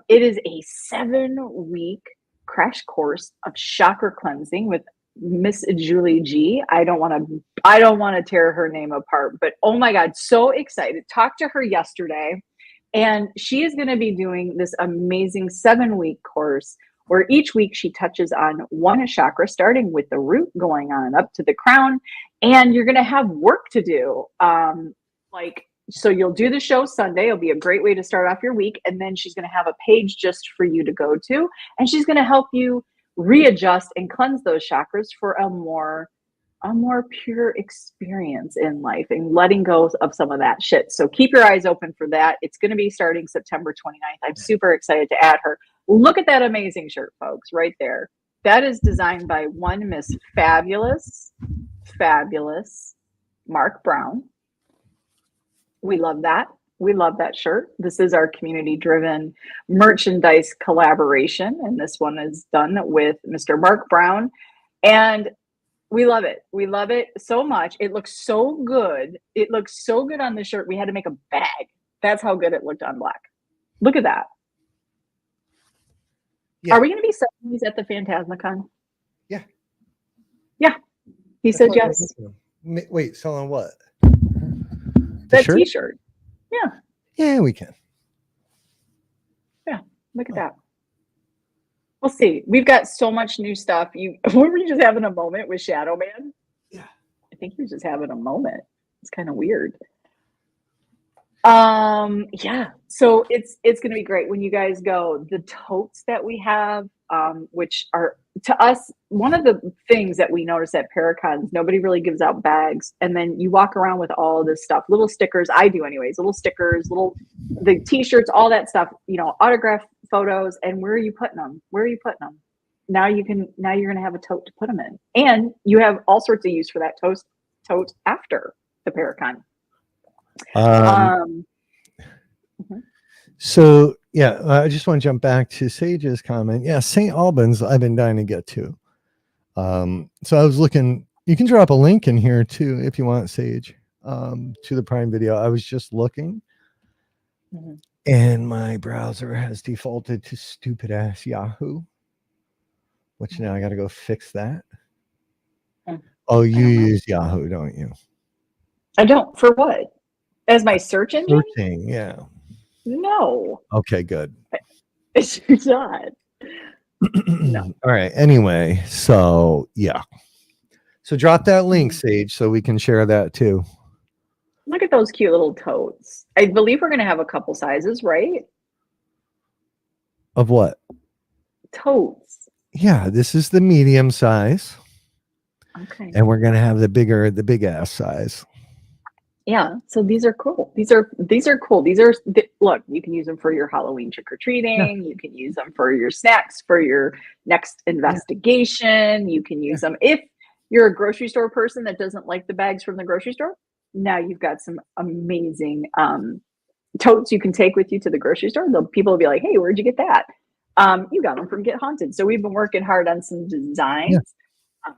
It is a 7-week crash course of chakra cleansing with Miss Julie G. I don't want to tear her name apart, but oh my God, so excited. Talked to her yesterday, and she is going to be doing this amazing 7-week course where each week she touches on one chakra, starting with the root, going on up to the crown, and you're going to have work to do. So you'll do the show Sunday. It'll be a great way to start off your week. And then she's going to have a page just for you to go to. And she's going to help you readjust and cleanse those chakras for a more pure experience in life and letting go of some of that shit. So keep your eyes open for that. It's going to be starting September 29th. I'm super excited to add her. Look at that amazing shirt, folks, right there. That is designed by one Miss Fabulous Mark Brown. We love that. We love that shirt. This is our community-driven merchandise collaboration, and this one is done with Mr. Mark Brown, and we love it. We love it so much. It looks so good. It looks so good on the shirt. We had to make a bag. That's how good it looked on black. Look at that. Yeah. Are we going to be selling these at the Phantasmicon? Yeah. Yeah. He said yes. Wait, selling what? That t-shirt. Yeah. Yeah, we can. Yeah. Look at that. We'll see. We've got so much new stuff. Were we just having a moment with Shadow Man? Yeah. I think he was just having a moment. It's kind of weird. Yeah. So it's going to be great when you guys go. The totes that we have, which are to us, one of the things that we notice at paracons, nobody really gives out bags. And then you walk around with all this stuff, little stickers. I do anyways, little stickers, the t-shirts, all that stuff, autograph photos. And where are you putting them? Now you're going to have a tote to put them in, and you have all sorts of use for that tote after the paracon. So yeah, I just want to jump back to Sage's comment. Yeah, St. Albans, I've been dying to get to. So I was looking. You can drop a link in here too if you want, Sage, to the Prime Video. I was just looking, and my browser has defaulted to stupid ass Yahoo, which now I got to go fix that. Oh, you use Yahoo, don't you? I don't. For what? As my search engine? Searching, yeah. No. Okay, good. It's not. No. All right. Anyway, so yeah. So drop that link, Sage, so we can share that too. Look at those cute little totes. I believe we're going to have a couple sizes, right? Of what? Totes. Yeah, this is the medium size. Okay. And we're going to have the big ass size. Yeah, so these are cool. These are cool. Look, you can use them for your Halloween trick or Yeah, treating. You can use them for your snacks for your next yeah, investigation. You can yeah. use them if you're a grocery store person that doesn't like the bags from the grocery store. Now you've got some amazing totes you can take with you to the grocery store. People will be like, "Hey, where'd you get that?" You got them from Get Haunted. So we've been working hard on some Yeah. designs. Um,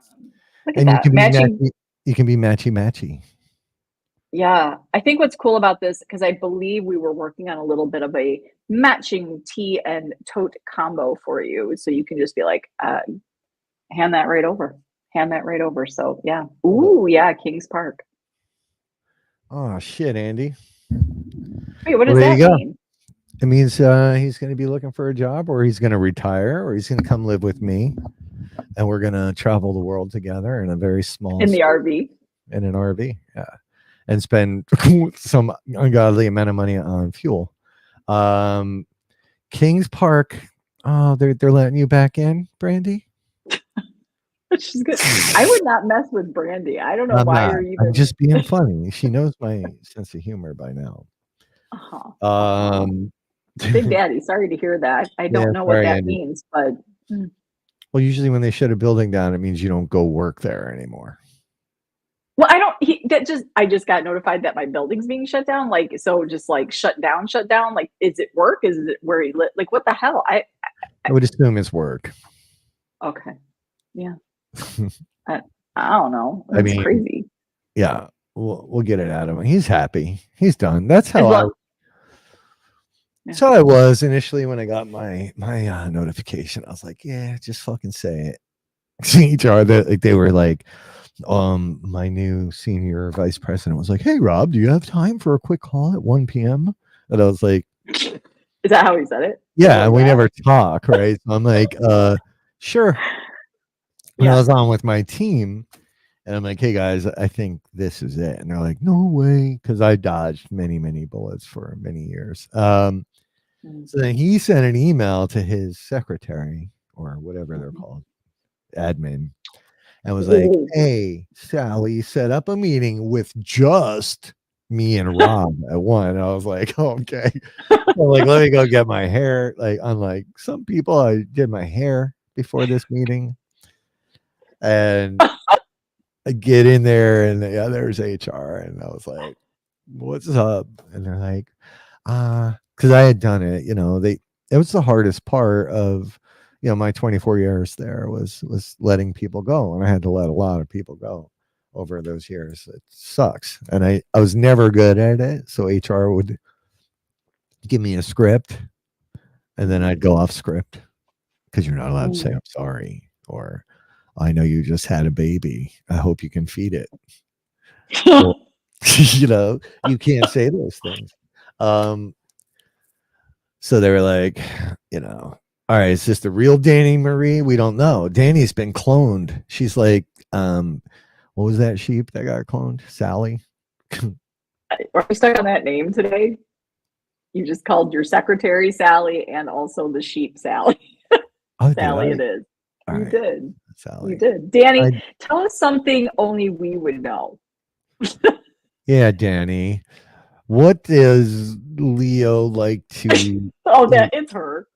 Look at And you that can be matching. matchy matchy. Yeah, I think what's cool about this, because I believe we were working on a little bit of a matching tea and tote combo for you. So you can just be like, hand that right over. Hand that right over. So yeah. Ooh, yeah, Kings Park. Oh shit, Andy. Wait, what Well, does there you that go. mean? It means he's going to be looking for a job, or he's going to retire, or he's going to come live with me, and we're going to travel the world together in a very small In the RV. in an RV, yeah, and spend some ungodly amount of money on fuel. Kings Park. Oh, they're letting you back in, Brandy. She's good. I would not mess with Brandy. I don't know I'm why not. you're I'm even. just being funny. She knows my sense of humor by now. Uh-huh, uh-huh. Um, Big Daddy, sorry to hear that. I yeah, don't know what sorry, that Andy. means, but mm. Well, usually when they shut a building down, it means you don't go work there anymore. Well, I don't. I just got notified that my building's being shut down. Like, so just like shut down, shut down. Like, is it work? Is it where he live? Like, what the hell? I would assume it's work. Okay, yeah. I, I don't know. I That's mean, crazy. yeah, we'll get it out of him. He's happy. He's done. That's As how I. well, yeah. So I was initially when I got my notification. I was like, yeah, just fucking say it. HR, they were like, my new senior vice president was like, hey Rob, do you have time for a quick call at 1 p.m.? And I was like, Is that how he said it? yeah, Like we that? never talk, right? So I'm like, sure. And I Yeah. was on with my team, and I'm like, hey guys, I think this is it. And they're like, no way, because I dodged many bullets for many years. Mm. So then he sent an email to his secretary or whatever they're called, admin, and was like, Ooh. hey, Sally, set up a meeting with just me and Rob at 1. And I was like, oh, okay. I'm like, let me go get my hair. Like, unlike some people, I did my hair before this meeting. And I get in there and yeah, there's HR. And I was like, what's up? And they're like, because I had done it, it was the hardest part of, my 24 years there was letting people go. And I had to let a lot of people go over those years. It sucks. And I was never good at it. So HR would give me a script and then I'd go off script because you're not allowed to say, I'm sorry. Or I know you just had a baby. I hope you can feed it. Or, you can't say those things. So they were like, all right, is this the real Danny Marie? We don't know. Danny's been cloned. She's like, what was that sheep that got cloned? Sally. Are we stuck on that name today? You just called your secretary Sally and also the sheep Sally. Oh, Sally, did it is. I? All You right, did. Sally. You did. Danny, I, tell us something only we would know. yeah, Danny. What does Leo like to Oh, eat? it's her.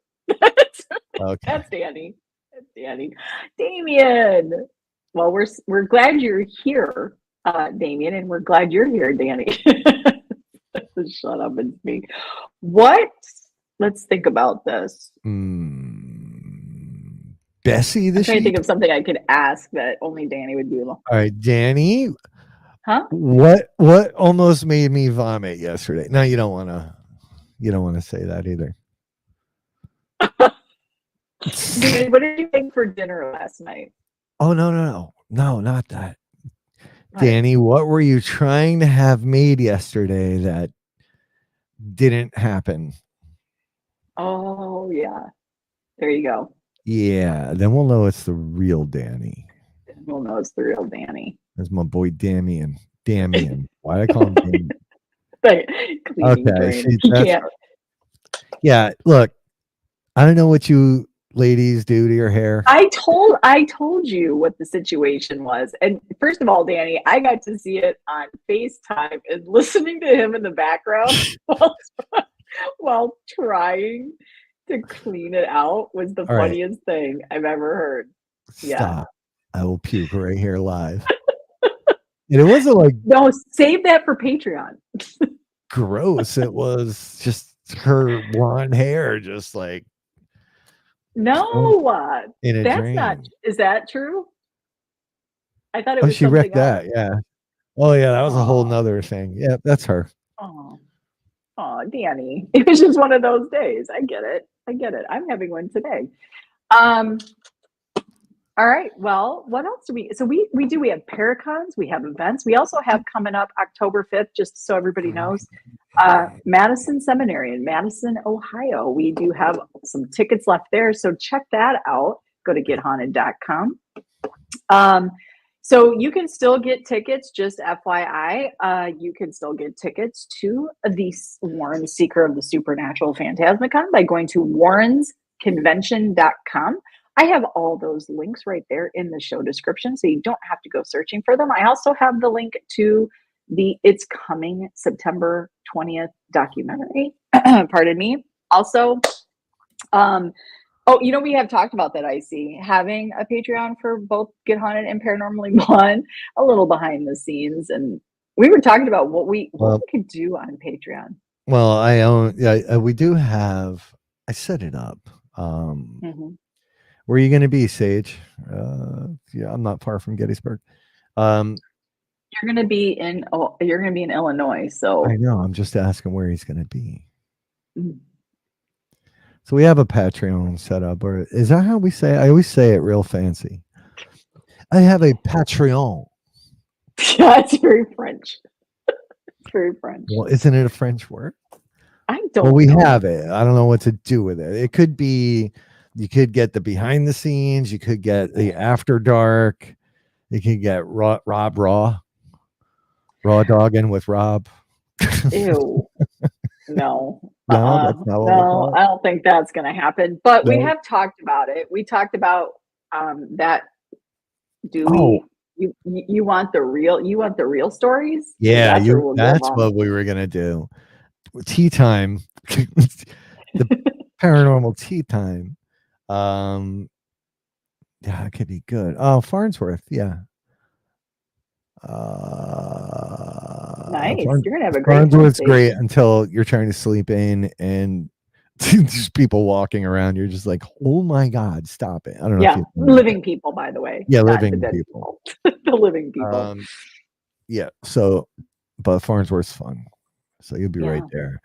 Okay. That's Danny. That's Danny. Damien. Well, we're glad you're here, Damien, and we're glad you're here, Danny. Shut up and speak. What? Let's think about this. Bessie the I'm trying to think sheep. of something I could ask that only Danny would do. All right, Danny. Huh? What almost made me vomit yesterday? No, you don't want to say that either. Danny, what did you make for dinner last night? Oh no, not that. What? Danny, what were you trying to have made yesterday that didn't happen? Oh yeah. There you go. Yeah, then we'll know it's the real Danny. We'll know it's the real Danny. That's my boy Damian. Why I call him Damian? Cleaning Okay, drain. see, He can't. yeah. Look, I don't know what you ladies do to your hair? I told you what the situation was. And first of all, Danny, I got to see it on FaceTime and listening to him in the background while trying to clean it out was the All right. funniest thing I've ever heard. Yeah. Stop. I will puke right here live. And it wasn't like No, save that for Patreon. gross. It was just her blonde hair, just like No, in a that's drain. not. Is that true? I thought it Oh, was she wrecked something that. else. Yeah. Oh, yeah. That was a whole Aw. nother thing. Yeah, that's her. Oh, Danny. It was just one of those days. I get it. I'm having one today. All right. Well, what else do we? So we have paracons. We have events. We also have coming up October 5th, just so everybody knows, Madison Seminary in Madison, Ohio. We do have some tickets left there, so check that out. Go to gethaunted.com. So you can still get tickets, just FYI. You can still get tickets to the Warren Seeker of the Supernatural Phantasmicon by going to warrensconvention.com. I have all those links right there in the show description, so you don't have to go searching for them. I also have the link to the It's Coming September 20th documentary. Pardon me. Also, we have talked about that, I see, having a Patreon for both Get Haunted and Paranormally Blonde, a little behind the scenes. And we were talking about what we could do on Patreon. Well, we do have, I set it up. Where are you going to be, Sage? Yeah, I'm not far from Gettysburg. You're going to be in Illinois, so I know. I'm just asking where he's going to be. So we have a Patreon set up, or is that how we say it? I always say it real fancy. I have a Patreon. Yeah, it's very French. It's very French. Well, isn't it a French word? I don't. Well, we have it. I don't know what to do with it. It could be. You could get the behind the scenes. You could get the after dark. You could get raw dogging with Rob. Ew. No. That's not what no, I don't think that's going to happen. But we No. have talked about it. We talked about that. You want the real stories? Yeah, that's what we were gonna do. Tea time. The paranormal tea time. Yeah, it could be good. Oh, Farnsworth, yeah. Nice. You're gonna have a great Farnsworth's great until you're trying to sleep in and just people walking around. You're just like, oh my God, stop it. I don't know. Yeah, living people, by the way. Yeah, not living the dead people. The living people. Yeah. So, but Farnsworth's fun, so you'll be right there.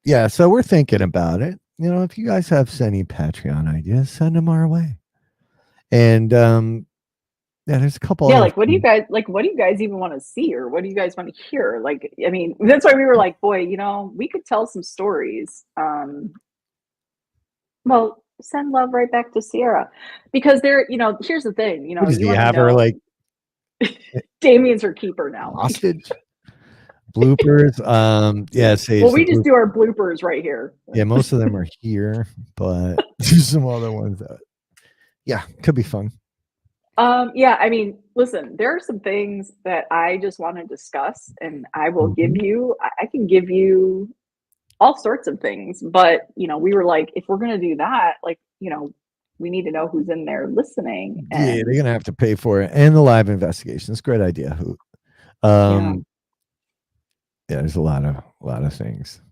Yeah. So we're thinking about it. You know, if you guys have any Patreon ideas, send them our way. And yeah, there's a couple. Yeah, like what do you guys even want to see, or what do you guys want to hear? Like, I mean, that's why we were like, boy, we could tell some stories. Well, send love right back to Sierra, because here's the thing, does he have her like Damien's her keeper now. Hostage. Bloopers. Yeah, Sage. Well, we just do our bloopers right here. Yeah, most of them are here, but there's some other ones that could be fun. Yeah, I mean, listen, there are some things that I just want to discuss, and I will give you, I can give you all sorts of things, but we were like, if we're gonna do that, like, we need to know who's in there listening. Yeah, they're gonna have to pay for it, and the live investigation. It's a great idea. Yeah, there's a lot of things.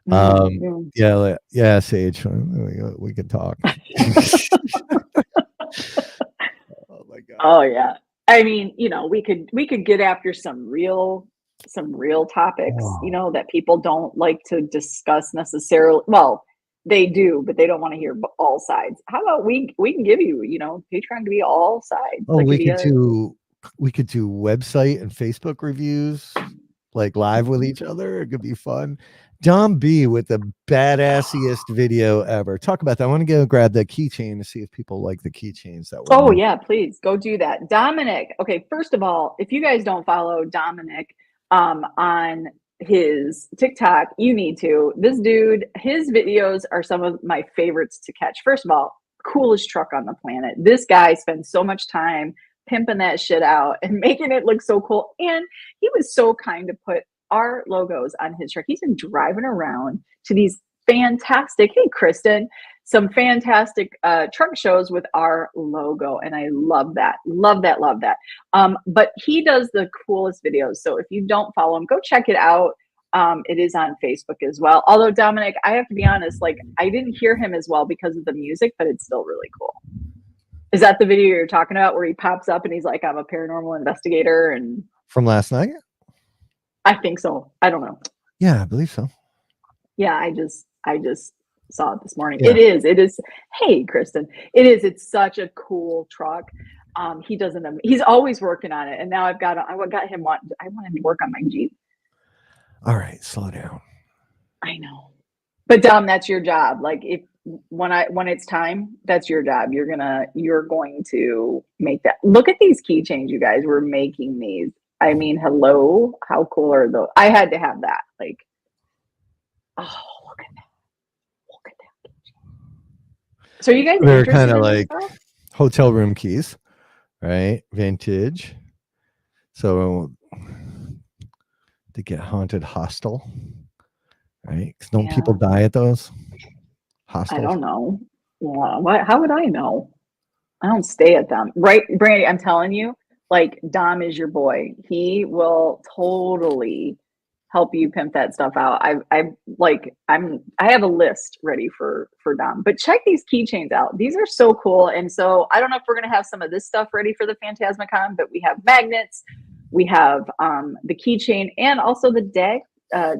Yeah, Sage, we can talk. Oh my God. Oh yeah. I mean, we could get after some real topics, that people don't like to discuss necessarily. Well, they do, but they don't want to hear all sides. How about we can give you, Patreon to be all sides. Oh, we could do website and Facebook reviews, like live with each other. It could be fun. Dom B with the badassiest video ever. Talk about that. I want to go grab that keychain to see if people like the keychains that were. Oh yeah, please go do that. Dominic. Okay, first of all, if you guys don't follow Dominic on his TikTok. You need to. This dude, his videos are some of my favorites to catch. First of all, coolest truck on the planet. This guy spends so much time pimping that shit out and making it look so cool. And he was so kind to put our logos on his truck. He's been driving around to these fantastic, hey Kristen, some fantastic truck shows with our logo, and I love that, love that, love that. But he does the coolest videos, so if you don't follow him, go check it out. It is on Facebook as well. Although Dominic, I have to be honest, like I didn't hear him as well because of the music, but it's still really cool. Is that the video you're talking about where he pops up and he's like, I'm a paranormal investigator? And From last night? I think so. I don't know. Yeah, I believe so. Yeah, I just saw it this morning. Yeah. It is. Hey, Kristen, it is. It's such a cool truck. He's always working on it. And now I want him to work on my Jeep. All right, slow down. I know. But Dom, that's your job. Like when it's time, that's your job. You're going to make that. Look at these keychains, you guys. We're making these. I mean, hello, how cool are those? I had to have that. Like, oh, look at that. So you guys, They're kind of in like stuff? hotel room keys, right? Vintage. So they get haunted hostel, right? 'Cause don't people die at those hostels? I don't know. What? How would I know? I don't stay at them, right, Brandy? I'm telling you, like Dom is your boy. He will totally help you pimp that stuff out. I have a list ready for Dom. But check these keychains out. These are so cool. And so I don't know if we're gonna have some of this stuff ready for the Phantasmicon, but we have magnets, we have the keychain, and also the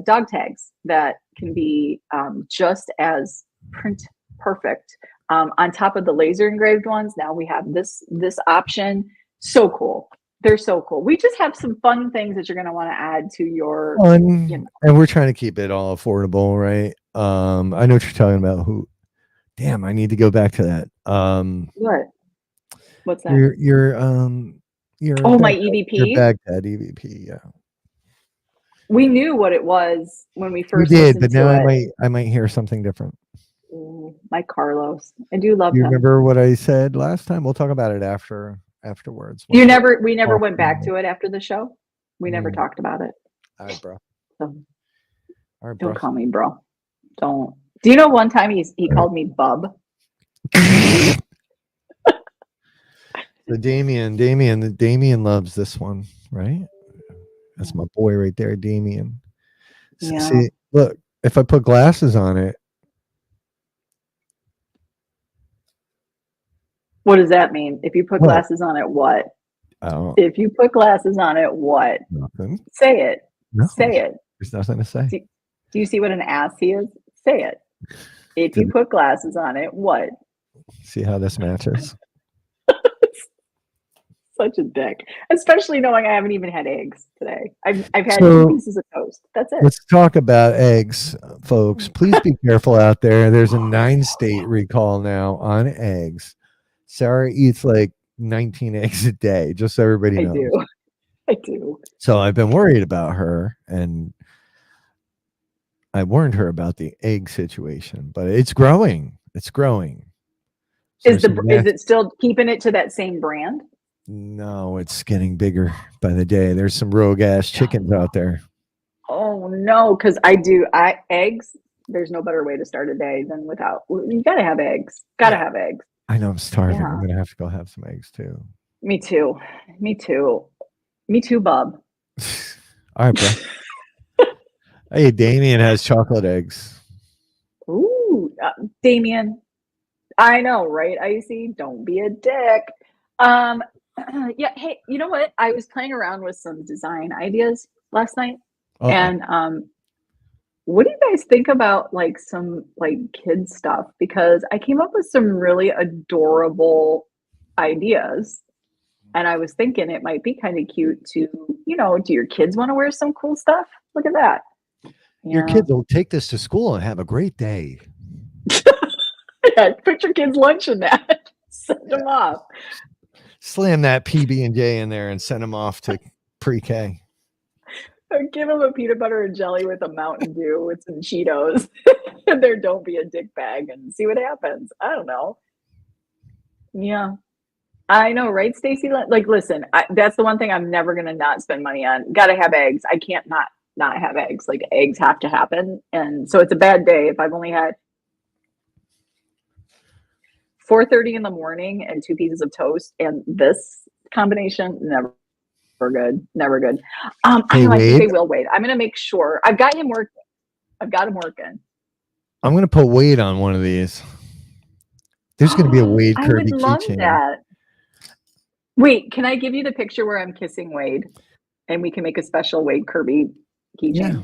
dog tags that can be just as print perfect. On top of the laser engraved ones, now we have this option. So cool. They're so cool. We just have some fun things that you're going to want to add to your and we're trying to keep it all affordable, right? I know what you're talking about. Damn, I need to go back to that. What? What's that? Your my EVP. Your Baghdad EVP, yeah. We knew what it was when we first did, but now it. I might hear something different. Ooh, my Carlos. I do love You him. remember what I said last time? We'll talk about it afterwards. We never went back to it after the show. We never talked about it. All right, bro. So, All right, don't bro. call me bro. Don't. Do you know one time he called me bub? So Damien loves this one, right? That's my boy right there, Damien. Yeah. See, look, if I put glasses on it. What does that mean? If you put glasses on it, what? If you put glasses on it, what? Nothing. Say it. No. Say it. There's nothing to say. Do you see what an ass he is? Say it. If you put glasses on it, what? See how this matches? Such a dick. Especially knowing I haven't even had eggs today. I've had 2 pieces of toast. That's it. Let's talk about eggs, folks. Please be careful out there. There's a 9-state recall now on eggs. Sarah eats like 19 eggs a day, just so everybody knows. I do. So I've been worried about her, and I warned her about the egg situation, but it's growing. It's growing. So is it still keeping it to that same brand? No, it's getting bigger by the day. There's some rogue ass chickens out there. Oh no, because eggs. There's no better way to start a day than without. You gotta have eggs. Gotta have eggs. I know, I'm starving. Yeah. I'm gonna have to go have some eggs too. Me too, bub. All right, bro. Hey, Damien has chocolate eggs. Ooh, Damien. I know, right? Icy, don't be a dick. Yeah. Hey, you know what? I was playing around with some design ideas last night, and what do you guys think about like some like kid stuff? Because I came up with some really adorable ideas, and I was thinking it might be kind of cute to, do your kids want to wear some cool stuff? Look at that. Your kids will take this to school and have a great day. Yeah, put your kids' lunch in that. Send them off. Slam that PB&J in there and send them off to pre-K. Give him a peanut butter and jelly with a Mountain Dew with some Cheetos. And there don't be a dick bag and see what happens. I don't know. Yeah. I know, right, Stacey? Like, listen, that's the one thing I'm never gonna not spend money on. Gotta have eggs. I can't not have eggs. Like, eggs have to happen. And so it's a bad day if I've only had 4:30 in the morning and 2 pieces of toast, and this combination, never good. Never good. I Hey, know, I think Wade, they will wait. I'm gonna make sure. I've got him working. I've got him working. I'm going to put Wade on one of these. There's going to be a Wade I Kirby would love keychain. that. Wait, can I give you the picture where I'm kissing Wade? And we can make a special Wade Kirby keychain. Yeah.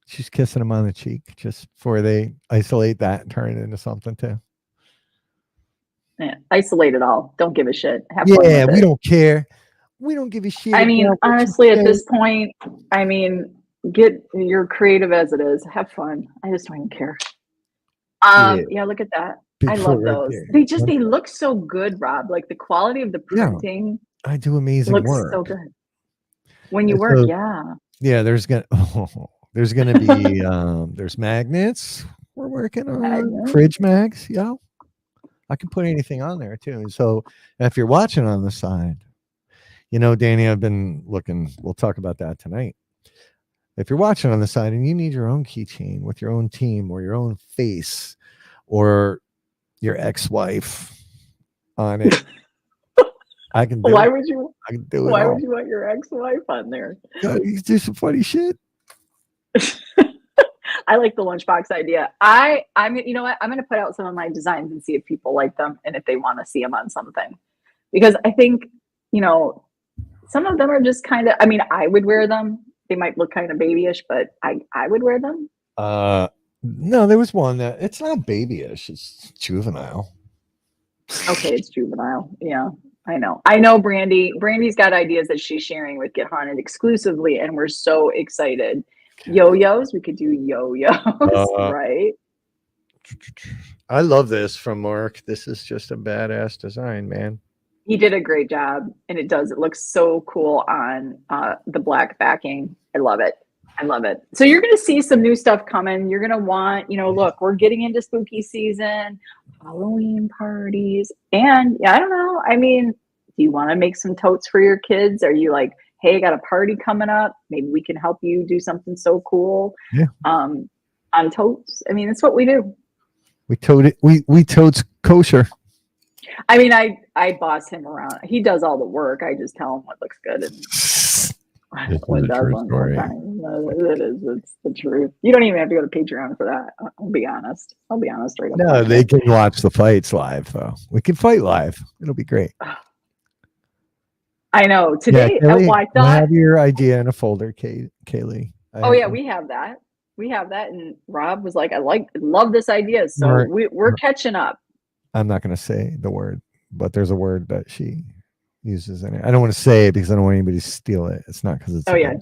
She's kissing him on the cheek just before they isolate that and turn it into something too. Yeah, isolate it all. Don't give a shit. Have fun Yeah, with we it. don't care. We don't give a shit. I mean, about what you honestly, at say. this point, I mean, get you're creative as it is. Have fun. I just don't even care. Yeah, look at that. Big I foot love right those. there. They look so good, Rob. Like the quality of the Yeah. printing I do amazing looks work. so good. When you And work, so- yeah. Yeah, there's gonna be there's magnets. We're working on Magnets. fridge mags. Yeah, I can put anything on there too. So if you're watching on the side, you know, Danny, I've been looking. We'll talk about that tonight. If you're watching on the side and you need your own keychain with your own team or your own face or your ex-wife on it, I can do Why it. would you? I can do it Why all. would you want your ex-wife on there? Yeah, you can do some funny shit. I like the lunchbox idea. I'm you know what? I'm going to put out some of my designs and see if people like them and if they want to see them on something. Because I think, you know, some of them are just kind of, I mean, I would wear them. They might look kind of babyish, but I would wear them. No, there was one that it's not babyish, it's juvenile. Okay, it's juvenile. Yeah, I know. I know Brandy. Brandy's got ideas that she's sharing with Get Haunted exclusively, and we're so excited. Yo-yos, we could do yo-yos, right? I love this from Mark. This is just a badass design, man. He did a great job, and it looks so cool on the black backing. I love it. I love it. So you're going to see some new stuff coming. You're going to want, you know, look, we're getting into spooky season, Halloween parties, and yeah, I don't know. I mean, do you want to make some totes for your kids? Are you like, hey, I got a party coming up. Maybe we can help you do something so cool. Yeah. On totes. I mean, it's what we do. We tote it. We totes kosher. I mean, I boss him around. He does all the work. I just tell him what looks good and what doesn't. It is. It's the truth. You don't even have to go to Patreon for that. I'll be honest right up. No, they can watch the fights live though. We can fight live. It'll be great. I know. Today, Kelly, I I thought. have your idea in a folder, Kaylee. Oh yeah, we have that. We have that, and Rob was like, love this idea." So Right. we're catching up. I'm not going to say the word, but there's a word that she uses in it. I don't want to say it because I don't want anybody to steal it. It's not because it's. Oh yeah,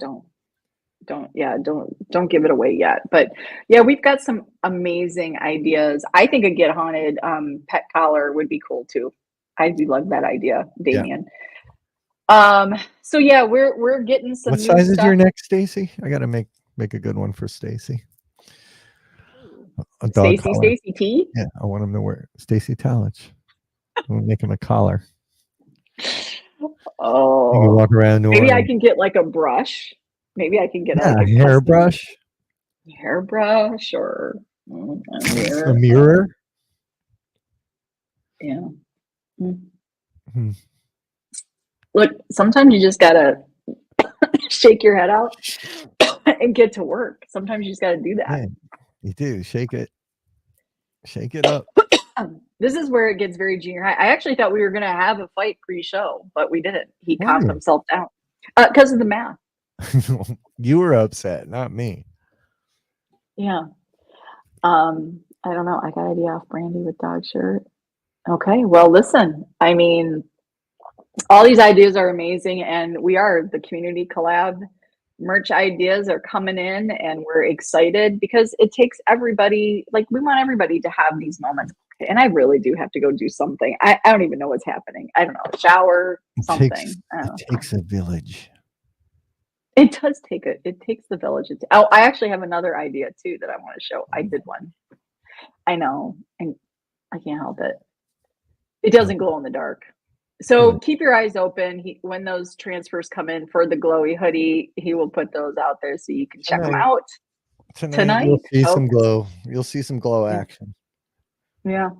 don't give it away yet. But yeah, we've got some amazing ideas. I think a Get Haunted pet collar would be cool too. I do love that idea, Damien. Yeah. So yeah, we're getting some. What new size is stuff. your neck, Stacy? I got to make a good one for Stacy. A dog collar. Stacy T. Yeah, I want him to wear Stacy Talich. I'm gonna make him a collar. Oh, You can walk around. maybe I can get like a brush. Maybe I can get like a hairbrush. Hairbrush or A mirror. Yeah. Hmm. Look, sometimes you just gotta shake your head out and get to work. Sometimes you just gotta do that. Yeah, you do. Shake it up. This is where it gets very junior high. I actually thought we were gonna have a fight pre-show, but we didn't. He calmed himself down because of the math. You were upset, not me. Yeah. I don't know. I got idea off Brandy with dog shirt. Okay. Well, listen, I mean, all these ideas are amazing, and we are the community collab. Merch ideas are coming in, and we're excited because it takes everybody. Like, we want everybody to have these moments. And I really do have to go do something. I don't even know what's happening. I don't know. Shower, something. It takes a village. It does take it takes the village. Oh, I actually have another idea too that I want to show. I did one. I know, and I can't help it. It doesn't glow in the dark. So Good. keep your eyes open. When those transfers come in for the glowy hoodie, he will put those out there so you can check them Tonight. out Tonight you'll see Oh, some glow. You'll see some glow yeah. action. Yeah.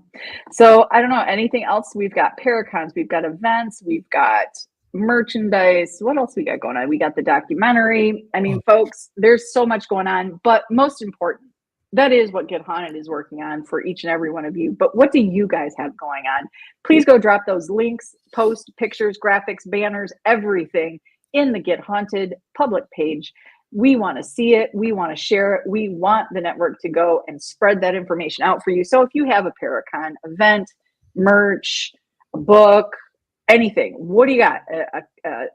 So I don't know anything else. We've got paracons, we've got events, we've got merchandise. What else we got going on? We got the documentary. I mean, folks, there's so much going on, but most important, that is what Get Haunted is working on for each and every one of you. But what do you guys have going on? Please go drop those links, post pictures, graphics, banners, everything in the Get Haunted public page. We want to see it. We want to share it. We want the network to go and spread that information out for you. So if you have a Paracon event, merch, a book, anything, what do you got?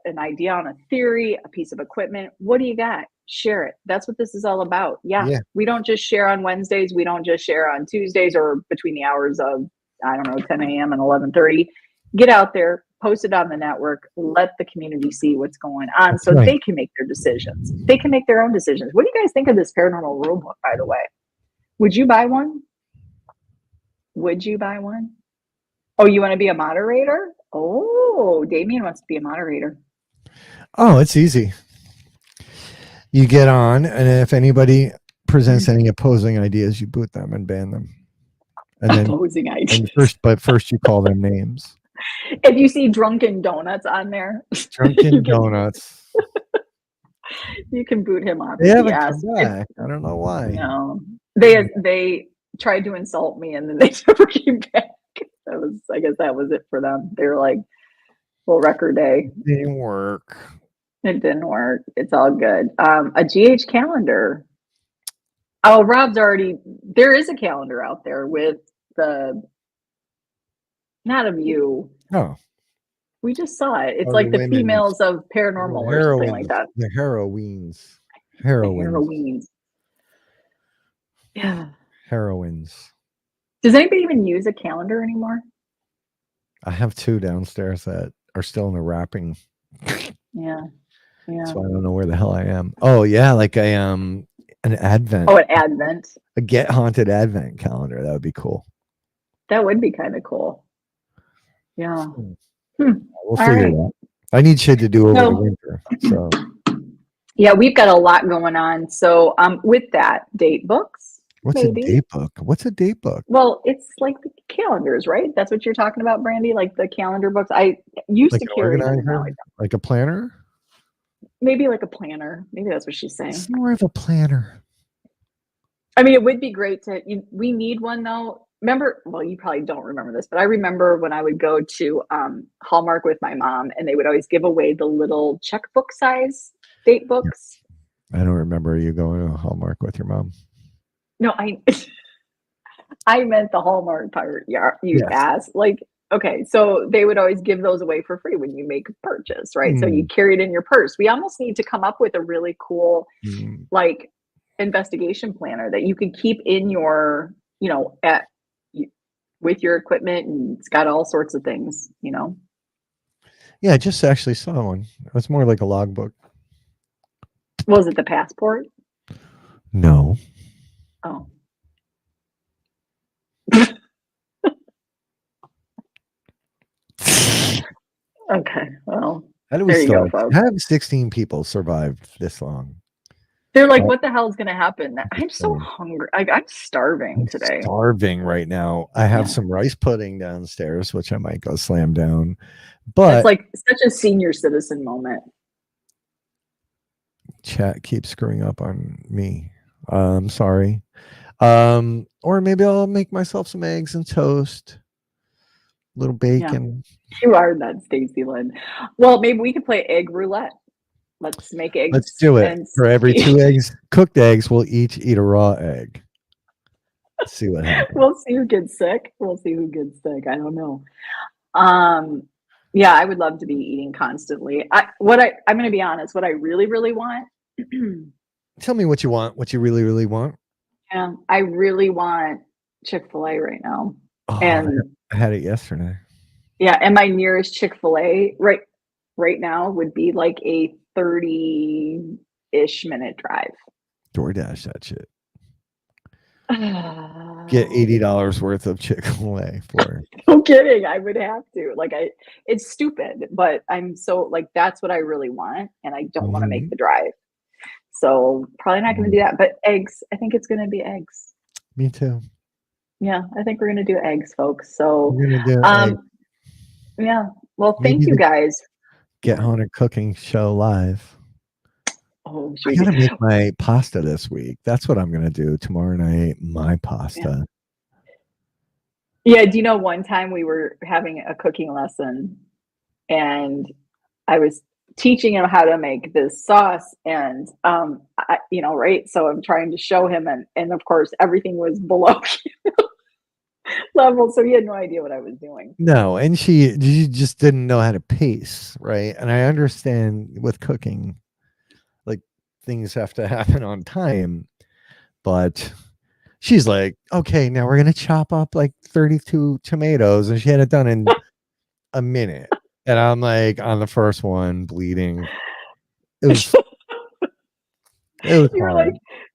An idea on a theory, a piece of equipment? What do you got? Share it. That's what this is all about. Yeah. We don't just share on Wednesdays. We don't just share on Tuesdays or between the hours of, I don't know, 10 a.m. and 11:30. Get out there, post it on the network, let the community see what's going on so they can make their decisions. They can make their own decisions. What do you guys think of this paranormal rule book, by the way? Would you buy one? Would you buy one? Oh, you want to be a moderator? Oh, Damien wants to be a moderator. Oh, it's easy. You get on, and if anybody presents any opposing ideas, you boot them and ban them. And then opposing ideas. First you call them names. If you see Drunken Donuts on there, Drunken Donuts, you can boot him off. They haven't come back. I don't know why. No, they tried to insult me and then they never came back. I guess that was it for them. They were like, well, record day. It didn't work. It didn't work. It's all good. A GH calendar. Oh, Rob's already, there is a calendar out there with not of you. Oh. We just saw it. It's like the females of paranormal or something like that. The heroines. Yeah. Heroines. Does anybody even use a calendar anymore? I have 2 downstairs that are still in the wrapping. Yeah. So I don't know where the hell I am. Oh yeah, like an advent. Oh, an advent. A Get Haunted advent calendar. That would be cool. That would be kind of cool. Yeah. We'll figure it out. I need shit to do over the winter. So yeah, we've got a lot going on. So with that, date books. What's a date book? What's a date book? Well, it's like the calendars, right? That's what you're talking about, Brandy? Like the calendar books. I used to carry them. Like a planner? Maybe like a planner. Maybe that's what she's saying. It's more of a planner. I mean, it would be great we need one though. Remember, well, you probably don't remember this, but I remember when I would go to Hallmark with my mom and they would always give away the little checkbook size date books. I don't remember you going to Hallmark with your mom. No, I meant the Hallmark part. Yeah, you asked. Like, okay, so they would always give those away for free when you make a purchase, right? So you carry it in your purse. We almost need to come up with a really cool, like, investigation planner that you can keep in your, with your equipment, and it's got all sorts of things, Yeah, I just actually saw one. It was more like a logbook. Was it the passport? No. Oh. Okay, well, How do we there you start? go, folks. How have 16 people survived this long? They're like, what the hell is going to happen? I'm so hungry. I'm starving today. Starving right now. I have some rice pudding downstairs, which I might go slam down. But it's like such a senior citizen moment. Chat keeps screwing up on me. I'm sorry. Or maybe I'll make myself some eggs and toast. Little bacon. Yeah. You are that Stacy Lynn. Well, maybe we could play egg roulette. Let's make eggs. Let's do it. For every 2 eggs, cooked eggs, we'll each eat a raw egg. Let's see what happens. We'll see who gets sick. I don't know. Yeah, I would love to be eating constantly. I'm going to be honest. What I really, really want. Tell me what you want. What you really, really want. Yeah, I really want Chick-fil-A right now. Oh, and I had it yesterday. Yeah, and my nearest Chick-fil-A right now would be like a 30-ish minute drive. DoorDash that shit. Get $80 worth of Chick-fil-A for it. No kidding. I would have to. Like, it's stupid, but I'm so like, that's what I really want. And I don't want to make the drive. So probably not going to do that. But eggs, I think it's going to be eggs. Me too. Yeah, I think we're going to do eggs, folks. So, We're gonna do eggs. yeah. Well, Maybe thank you guys. Get Haunted Cooking Show live. Oh, I gotta make my pasta this week. That's what I'm gonna do tomorrow night. My pasta. Yeah. Do you know one time we were having a cooking lesson and I was teaching him how to make this sauce and right. So I'm trying to show him and of course everything was below level. So he had no idea what I was doing. No, and she just didn't know how to pace, right? And I understand with cooking, like things have to happen on time, but she's like, okay, now we're gonna chop up like 32 tomatoes, and she had it done in a minute. And I'm like on the first one bleeding. It was You were hard. like,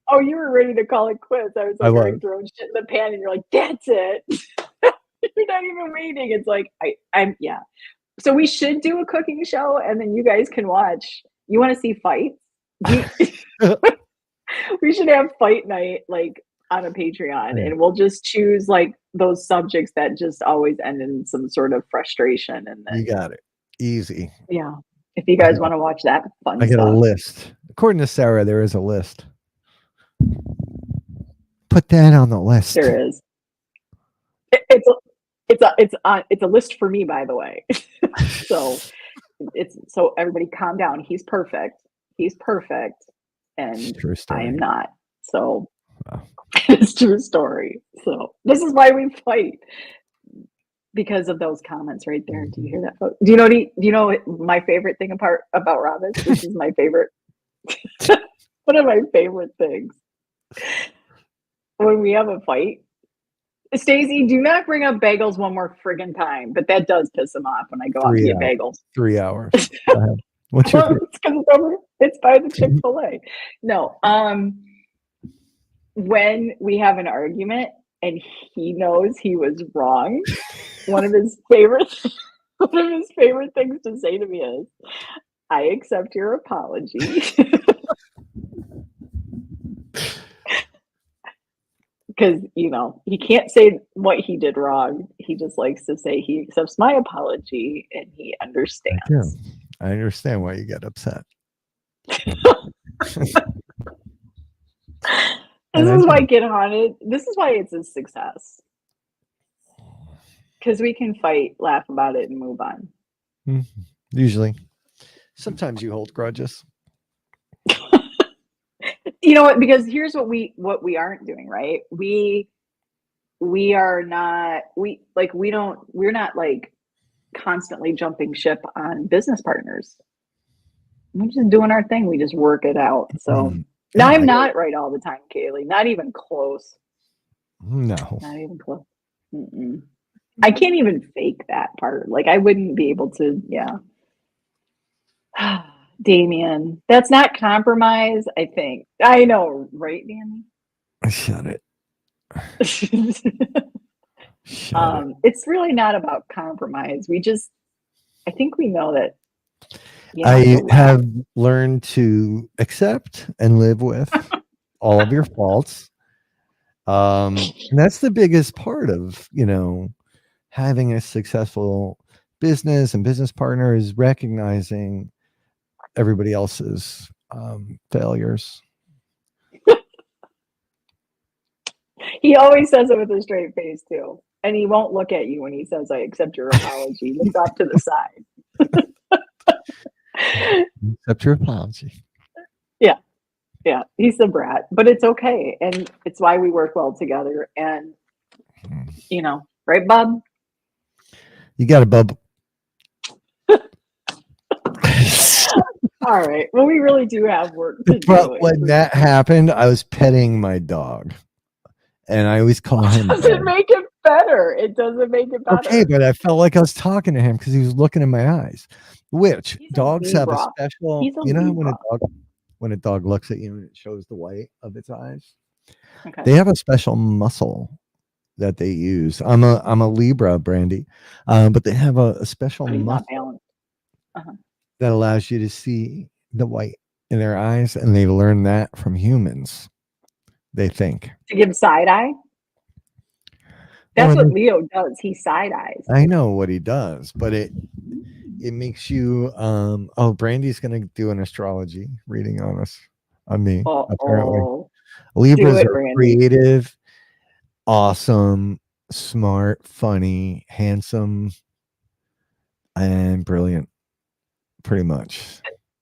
oh, you were ready to call it quits. I was like, already throwing shit in the pan, and you're like, that's it. You're not even waiting. It's like I'm yeah. So we should do a cooking show, and then you guys can watch. You want to see fights? We should have fight night like on a Patreon, and we'll just choose like those subjects that just always end in some sort of frustration. And then You got it. Easy. yeah, if you guys want to watch that fun I get stuff. a list. According to Sarah, there is a list. Put that on the list. There is. It's a list for me, by the way. So everybody calm down. He's perfect, and True story. I am not. So Wow. it's true story. So this is why we fight, because of those comments right there. Do you hear that, folks? Do you know what my favorite thing about Rob is? This is my favorite. One of my favorite things when we have a fight. Stacey, do not bring up bagels one more friggin' time, but that does piss him off when I go out to get bagels. 3 hours. Go ahead. What's your It's by the Chick-fil-A. No, when we have an argument and he knows he was wrong, one of his favorite things to say to me is, "I accept your apology." Because he can't say what he did wrong. He just likes to say he accepts my apology and he understands. I understand why you get upset. This is why Get Haunted. This is why it's a success. Because we can fight, laugh about it, and move on. Mm-hmm. Usually, sometimes you hold grudges. You know what? Because here's what we aren't doing, right? We're not like constantly jumping ship on business partners. We're just doing our thing. We just work it out. So now I'm not right all the time, Kaylee. Not even close. No. Not even close. I can't even fake that part. Like I wouldn't be able to. Yeah. Damien, that's not compromise, I think. I know, right, Damien? Shut it. It's really not about compromise. I think we know that. I have learned to accept and live with all of your faults. And that's the biggest part of, having a successful business and business partner is recognizing everybody else's failures. He always says it with a straight face too, and he won't look at you when he says, "I accept your apology." He looks off to the side. Accept your apology. Yeah, he's a brat, but it's okay, and it's why we work well together. And right, Bob? You got it, Bub. All right. Well, we really do have work to do. But when that happened, I was petting my dog, and I always call him. Does it make him better. It doesn't make it better. Okay, but I felt like I was talking to him because he was looking in my eyes. Which He's a dogs have a zebra. special, He's a you know how zebra. when a dog looks at you and it shows the white of its eyes? Okay. They have a special muscle that they use. I'm a Libra, Brandy, but they have a special But he's not muscle balanced. Uh-huh. that allows you to see the white in their eyes, and they learn that from humans. They think. To give side eye? Well, That's what Leo does. He side eyes. I know what he does, but it makes you Brandy's gonna do an astrology reading on me, apparently. Oh, Libras it, are Randy. creative, awesome, smart, funny, handsome, and brilliant, pretty much.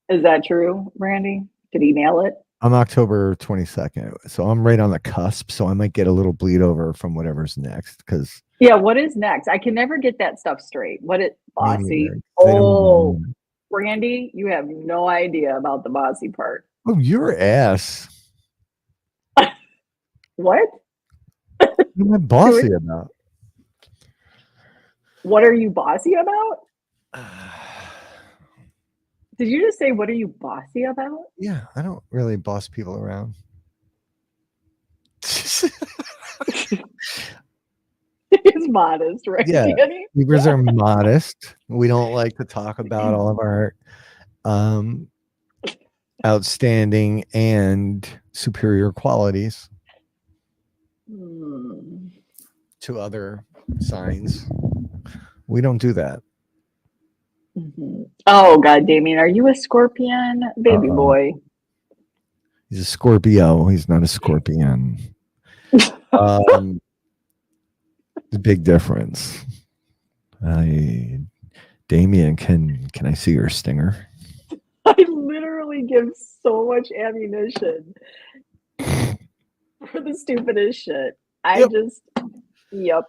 Is that true, Randy? Did he nail it? I'm October 22nd, so I'm right on the cusp, so I might get a little bleed over from whatever's next, because Yeah, what is next? I can never get that stuff straight. What it bossy? neither. Oh, Randy, you have no idea about the bossy part. Oh, your ass. What? What am I bossy about? What are you bossy about? Did you just say, what are you bossy about? Yeah, I don't really boss people around. He's modest, right? Yeah. Danny? Libras are modest. We don't like to talk about all of our outstanding and superior qualities to other signs. We don't do that. Mm-hmm. Oh God, Damien, are you a Scorpion, baby boy? He's a Scorpio. He's not a scorpion. The big difference. Damien, can I see your stinger? I literally give so much ammunition for the stupidest shit. Yep.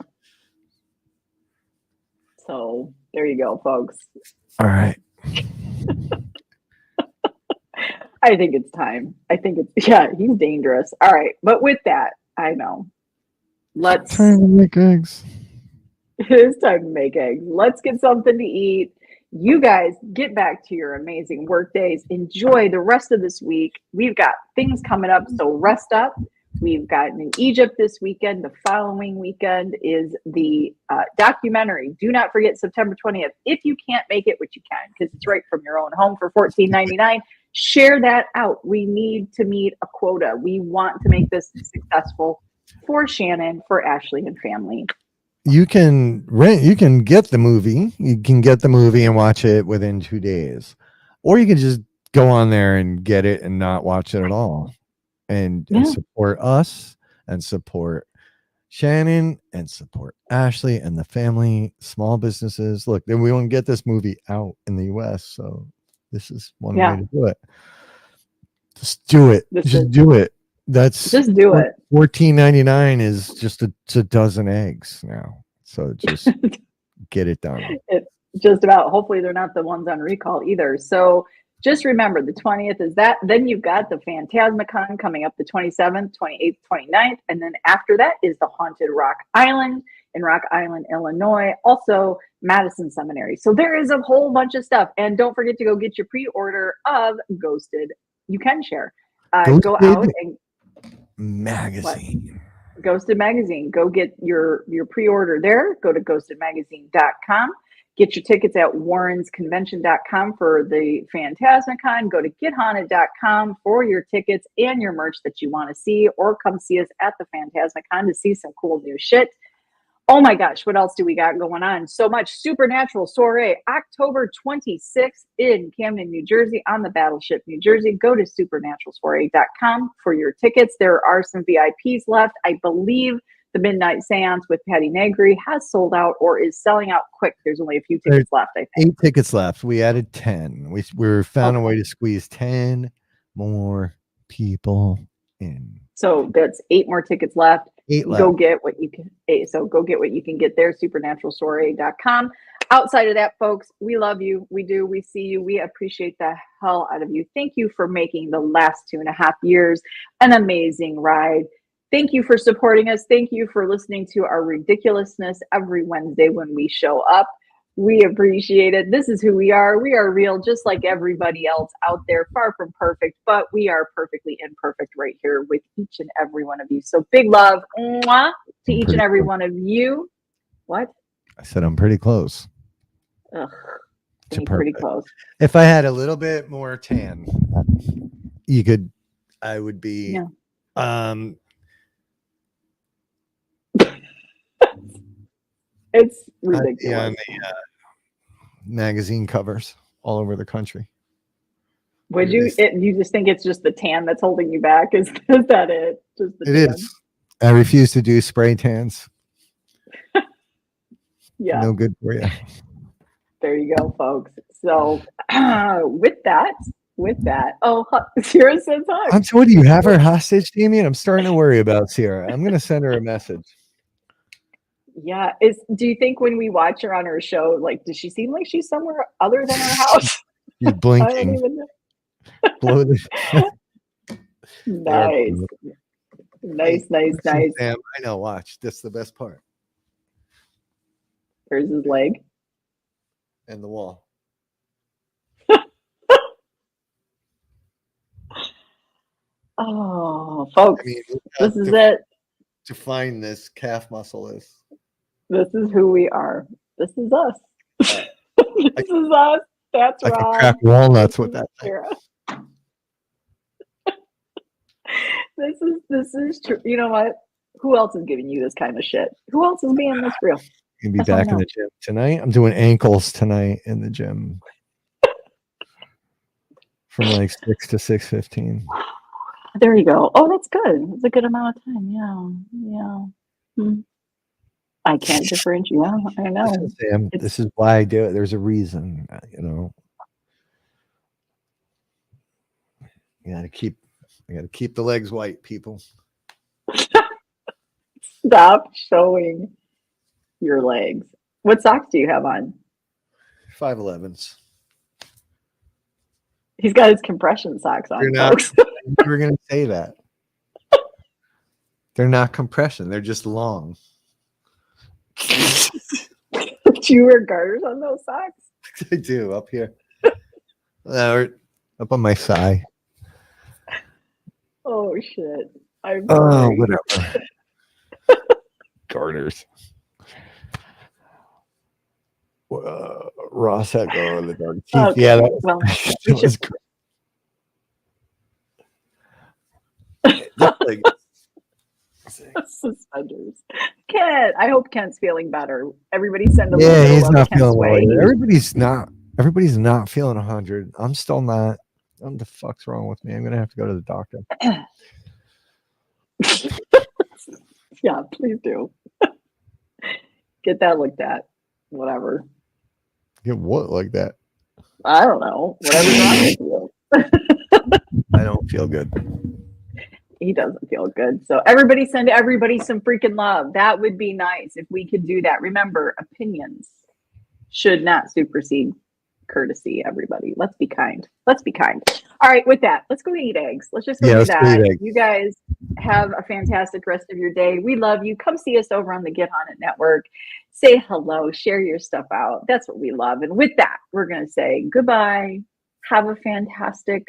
So there you go, folks. All right. I think it's time. He's dangerous. All right. But with that, I know. Time to make eggs. It is time to make eggs. Let's get something to eat. You guys get back to your amazing work days. Enjoy the rest of this week. We've got things coming up, so rest up. We've got in Egypt this weekend. The following weekend is the documentary. Do not forget September 20th. If you can't make it, which you can, because it's right from your own home for $14.99, share that out. We need to meet a quota. We want to make this successful for Shannon, for Ashley, and family. You can get the movie. You can get the movie and watch it within 2 days. Or you can just go on there and get it and not watch it at all. And support us and support Shannon and support Ashley and the family, small businesses. Look, then we won't get this movie out in the US. So this is one way to do it. Just do it. Do it. Just do it. $14.99 is just a dozen eggs now. So just get it done. It's just about, hopefully they're not the ones on recall either. So just remember the 20th is that. Then you've got the Phantasmicon coming up the 27th, 28th, 29th. And then after that is the Haunted Rock Island in Rock Island, Illinois. Also Madison Seminary. So there is a whole bunch of stuff. And don't forget to go get your pre-order of Ghosted. You can share. Go out and magazine. What? Ghosted Magazine. Go get your pre-order there. Go to ghostedmagazine.com. Get your tickets at warrensconvention.com for the Phantasmicon. Go to gethaunted.com for your tickets and your merch that you want to see, or come see us at the Phantasmicon to see some cool new shit. Oh my gosh, what else do we got going on? So much. Supernatural Soiree, October 26th in Camden, New Jersey, on the Battleship, New Jersey. Go to supernaturalsoiree.com for your tickets. There are some VIPs left. I believe the Midnight Seance with Patty Negri has sold out or is selling out quick. There's only a few tickets left, I think. 8 tickets left. We added 10. We found a way to squeeze 10 more people in. So that's 8 more tickets left. 8 left. Go get what you can. So go get what you can get there. Supernaturalsoiree.com. Outside of that, folks, we love you. We do. We see you. We appreciate the hell out of you. Thank you for making the last 2.5 years an amazing ride. Thank you for supporting us. Thank you for listening to our ridiculousness every Wednesday when we show up. We appreciate it. This is who we are. We are real, just like everybody else out there, far from perfect, but we are perfectly imperfect right here with each and every one of you. So big love mwah, to each and every one of you. What? I said I'm pretty close. Ugh, To pretty perfect. close. If I had a little bit more tan, I would be, Yeah. It's ridiculous. on the magazine covers all over the country. Would you? You just think it's just the tan that's holding you back? Is that it? Just the It tan? is. I refuse to do spray tans. Yeah. No good for you. There you go, folks. So with that, oh, Sierra says hi. So what do you have her hostage, Damien? I'm starting to worry about Sierra. I'm going to send her a message. Yeah. Do you think when we watch her on her show, like, does she seem like she's somewhere other than her house? You're I don't blinking. even know. Blow the Nice. Nice. Sam, I know. Watch. That's the best part. There's his leg. And the wall. Oh, folks, I mean, this is it. Define this calf muscle is. This is who we are. This is us. This is us. That's I Rob. can crack walnuts with that thing. This is true. You know what? Who else is giving you this kind of shit? Who else is being this real? You'll be back in the gym tonight. I'm doing ankles tonight in the gym. From like 6 to 6:15. There you go. Oh, that's good. It's a good amount of time. Yeah. I can't differentiate. Yeah, I know. Listen, Sam, this is why I do it. There's a reason, You gotta keep the legs white, people. Stop showing your legs. What socks do you have on? 5'11s. He's got his compression socks on, folks. You were gonna say that. They're not compression, they're just long. Do you wear garters on those socks? I do, up here. Up on my thigh. Oh shit. I'm Oh, sorry. whatever. Garters. Ross had go over the garter teeth. Okay. Yeah, Well, that was great. Like, suspenders. Kent, I hope Kent's feeling better. Everybody send a yeah, little he's love not Kent's feeling well. way. Everybody's not feeling 100. I'm still not. What the fuck's wrong with me? I'm gonna have to go to the doctor. Yeah, please do. Get that looked at. Whatever. Get what like that? I don't know. Whatever's wrong with you. I don't feel good. He doesn't feel good. So everybody send everybody some freaking love. That would be nice if we could do that. Remember, opinions should not supersede courtesy, everybody. Let's be kind. Let's be kind. All right, with that, let's go eat eggs. Let's just go do that. You guys have a fantastic rest of your day. We love you. Come see us over on the Get On It Network. Say hello. Share your stuff out. That's what we love. And with that, we're going to say goodbye. Have a fantastic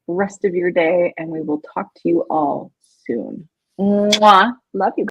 rest of your day, and we will talk to you all soon. Mwah. Love you.